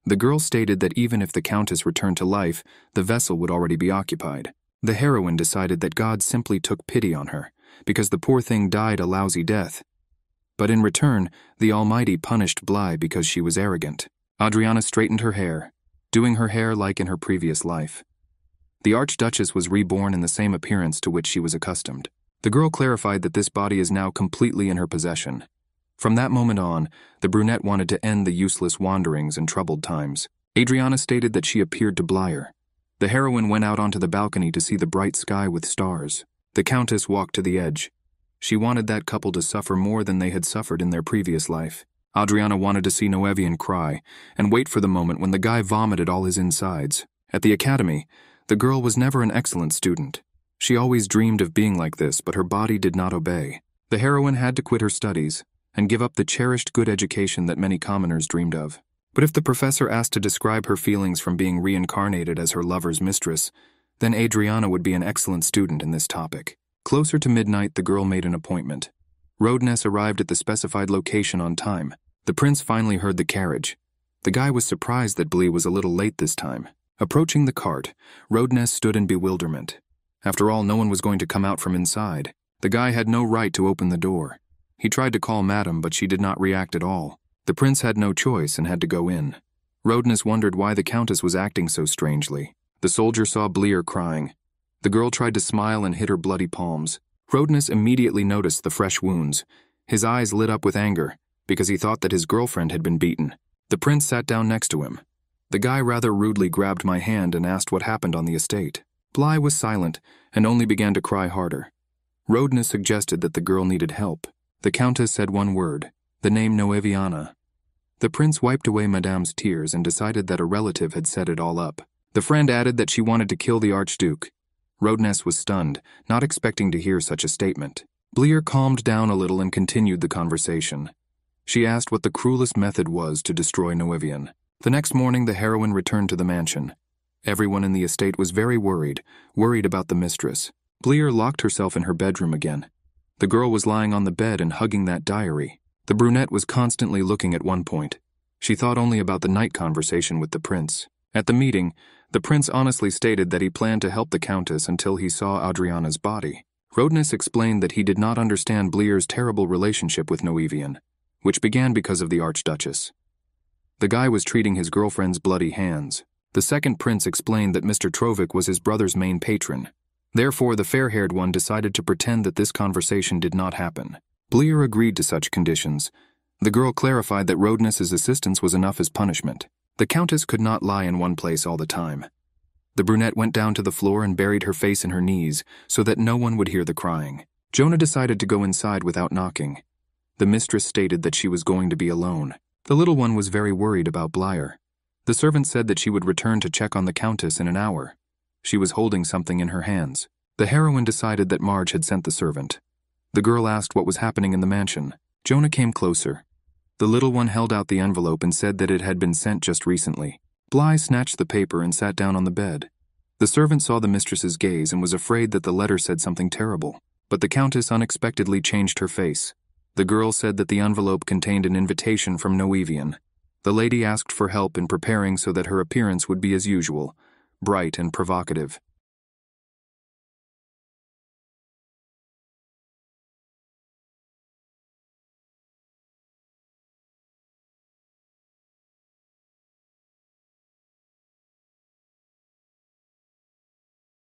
The girl stated that even if the Countess returned to life, the vessel would already be occupied. The heroine decided that God simply took pity on her, because the poor thing died a lousy death. But in return, the Almighty punished Bly because she was arrogant. Adriana straightened her hair, doing her hair like in her previous life. The Archduchess was reborn in the same appearance to which she was accustomed. The girl clarified that this body is now completely in her possession. From that moment on, the brunette wanted to end the useless wanderings and troubled times. Adriana stated that she appeared to Bleer. The heroine went out onto the balcony to see the bright sky with stars. The Countess walked to the edge. She wanted that couple to suffer more than they had suffered in their previous life. Adriana wanted to see Noevian cry and wait for the moment when the guy vomited all his insides. At the academy, the girl was never an excellent student. She always dreamed of being like this, but her body did not obey. The heroine had to quit her studies and give up the cherished good education that many commoners dreamed of. But if the professor asked to describe her feelings from being reincarnated as her lover's mistress, then Adriana would be an excellent student in this topic. Closer to midnight, the girl made an appointment. Roadness arrived at the specified location on time. The prince finally heard the carriage. The guy was surprised that Blee was a little late this time. Approaching the cart, Roadness stood in bewilderment. After all, no one was going to come out from inside. The guy had no right to open the door. He tried to call Madame, but she did not react at all. The prince had no choice and had to go in. Roadness wondered why the Countess was acting so strangely. The soldier saw Bleer crying. The girl tried to smile and hid her bloody palms. Roadness immediately noticed the fresh wounds. His eyes lit up with anger, because he thought that his girlfriend had been beaten. The prince sat down next to him. The guy rather rudely grabbed my hand and asked what happened on the estate. Bly was silent and only began to cry harder. Roadness suggested that the girl needed help. The Countess said one word, the name Noeviana. The prince wiped away Madame's tears and decided that a relative had set it all up. The friend added that she wanted to kill the Archduke. Roadness was stunned, not expecting to hear such a statement. Bleer calmed down a little and continued the conversation. She asked what the cruelest method was to destroy Noevian. The next morning, the heroine returned to the mansion. Everyone in the estate was very worried about the mistress. Bleer locked herself in her bedroom again. The girl was lying on the bed and hugging that diary. The brunette was constantly looking at one point. She thought only about the night conversation with the prince. At the meeting, the prince honestly stated that he planned to help the Countess until he saw Adriana's body. Roadness explained that he did not understand Bleer's terrible relationship with Noevian, which began because of the Archduchess. The guy was treating his girlfriend's bloody hands. The second prince explained that Mr. Trovik was his brother's main patron. Therefore, the fair-haired one decided to pretend that this conversation did not happen. Bleer agreed to such conditions. The girl clarified that Roadness's assistance was enough as punishment. The Countess could not lie in one place all the time. The brunette went down to the floor and buried her face in her knees so that no one would hear the crying. Jonah decided to go inside without knocking. The mistress stated that she was going to be alone. The little one was very worried about Blyer. The servant said that she would return to check on the Countess in an hour. She was holding something in her hands. The heroine decided that Marge had sent the servant. The girl asked what was happening in the mansion. Jonah came closer. The little one held out the envelope and said that it had been sent just recently. Bly snatched the paper and sat down on the bed. The servant saw the mistress's gaze and was afraid that the letter said something terrible. But the Countess unexpectedly changed her face. The girl said that the envelope contained an invitation from Noevian. The lady asked for help in preparing so that her appearance would be as usual, bright and provocative.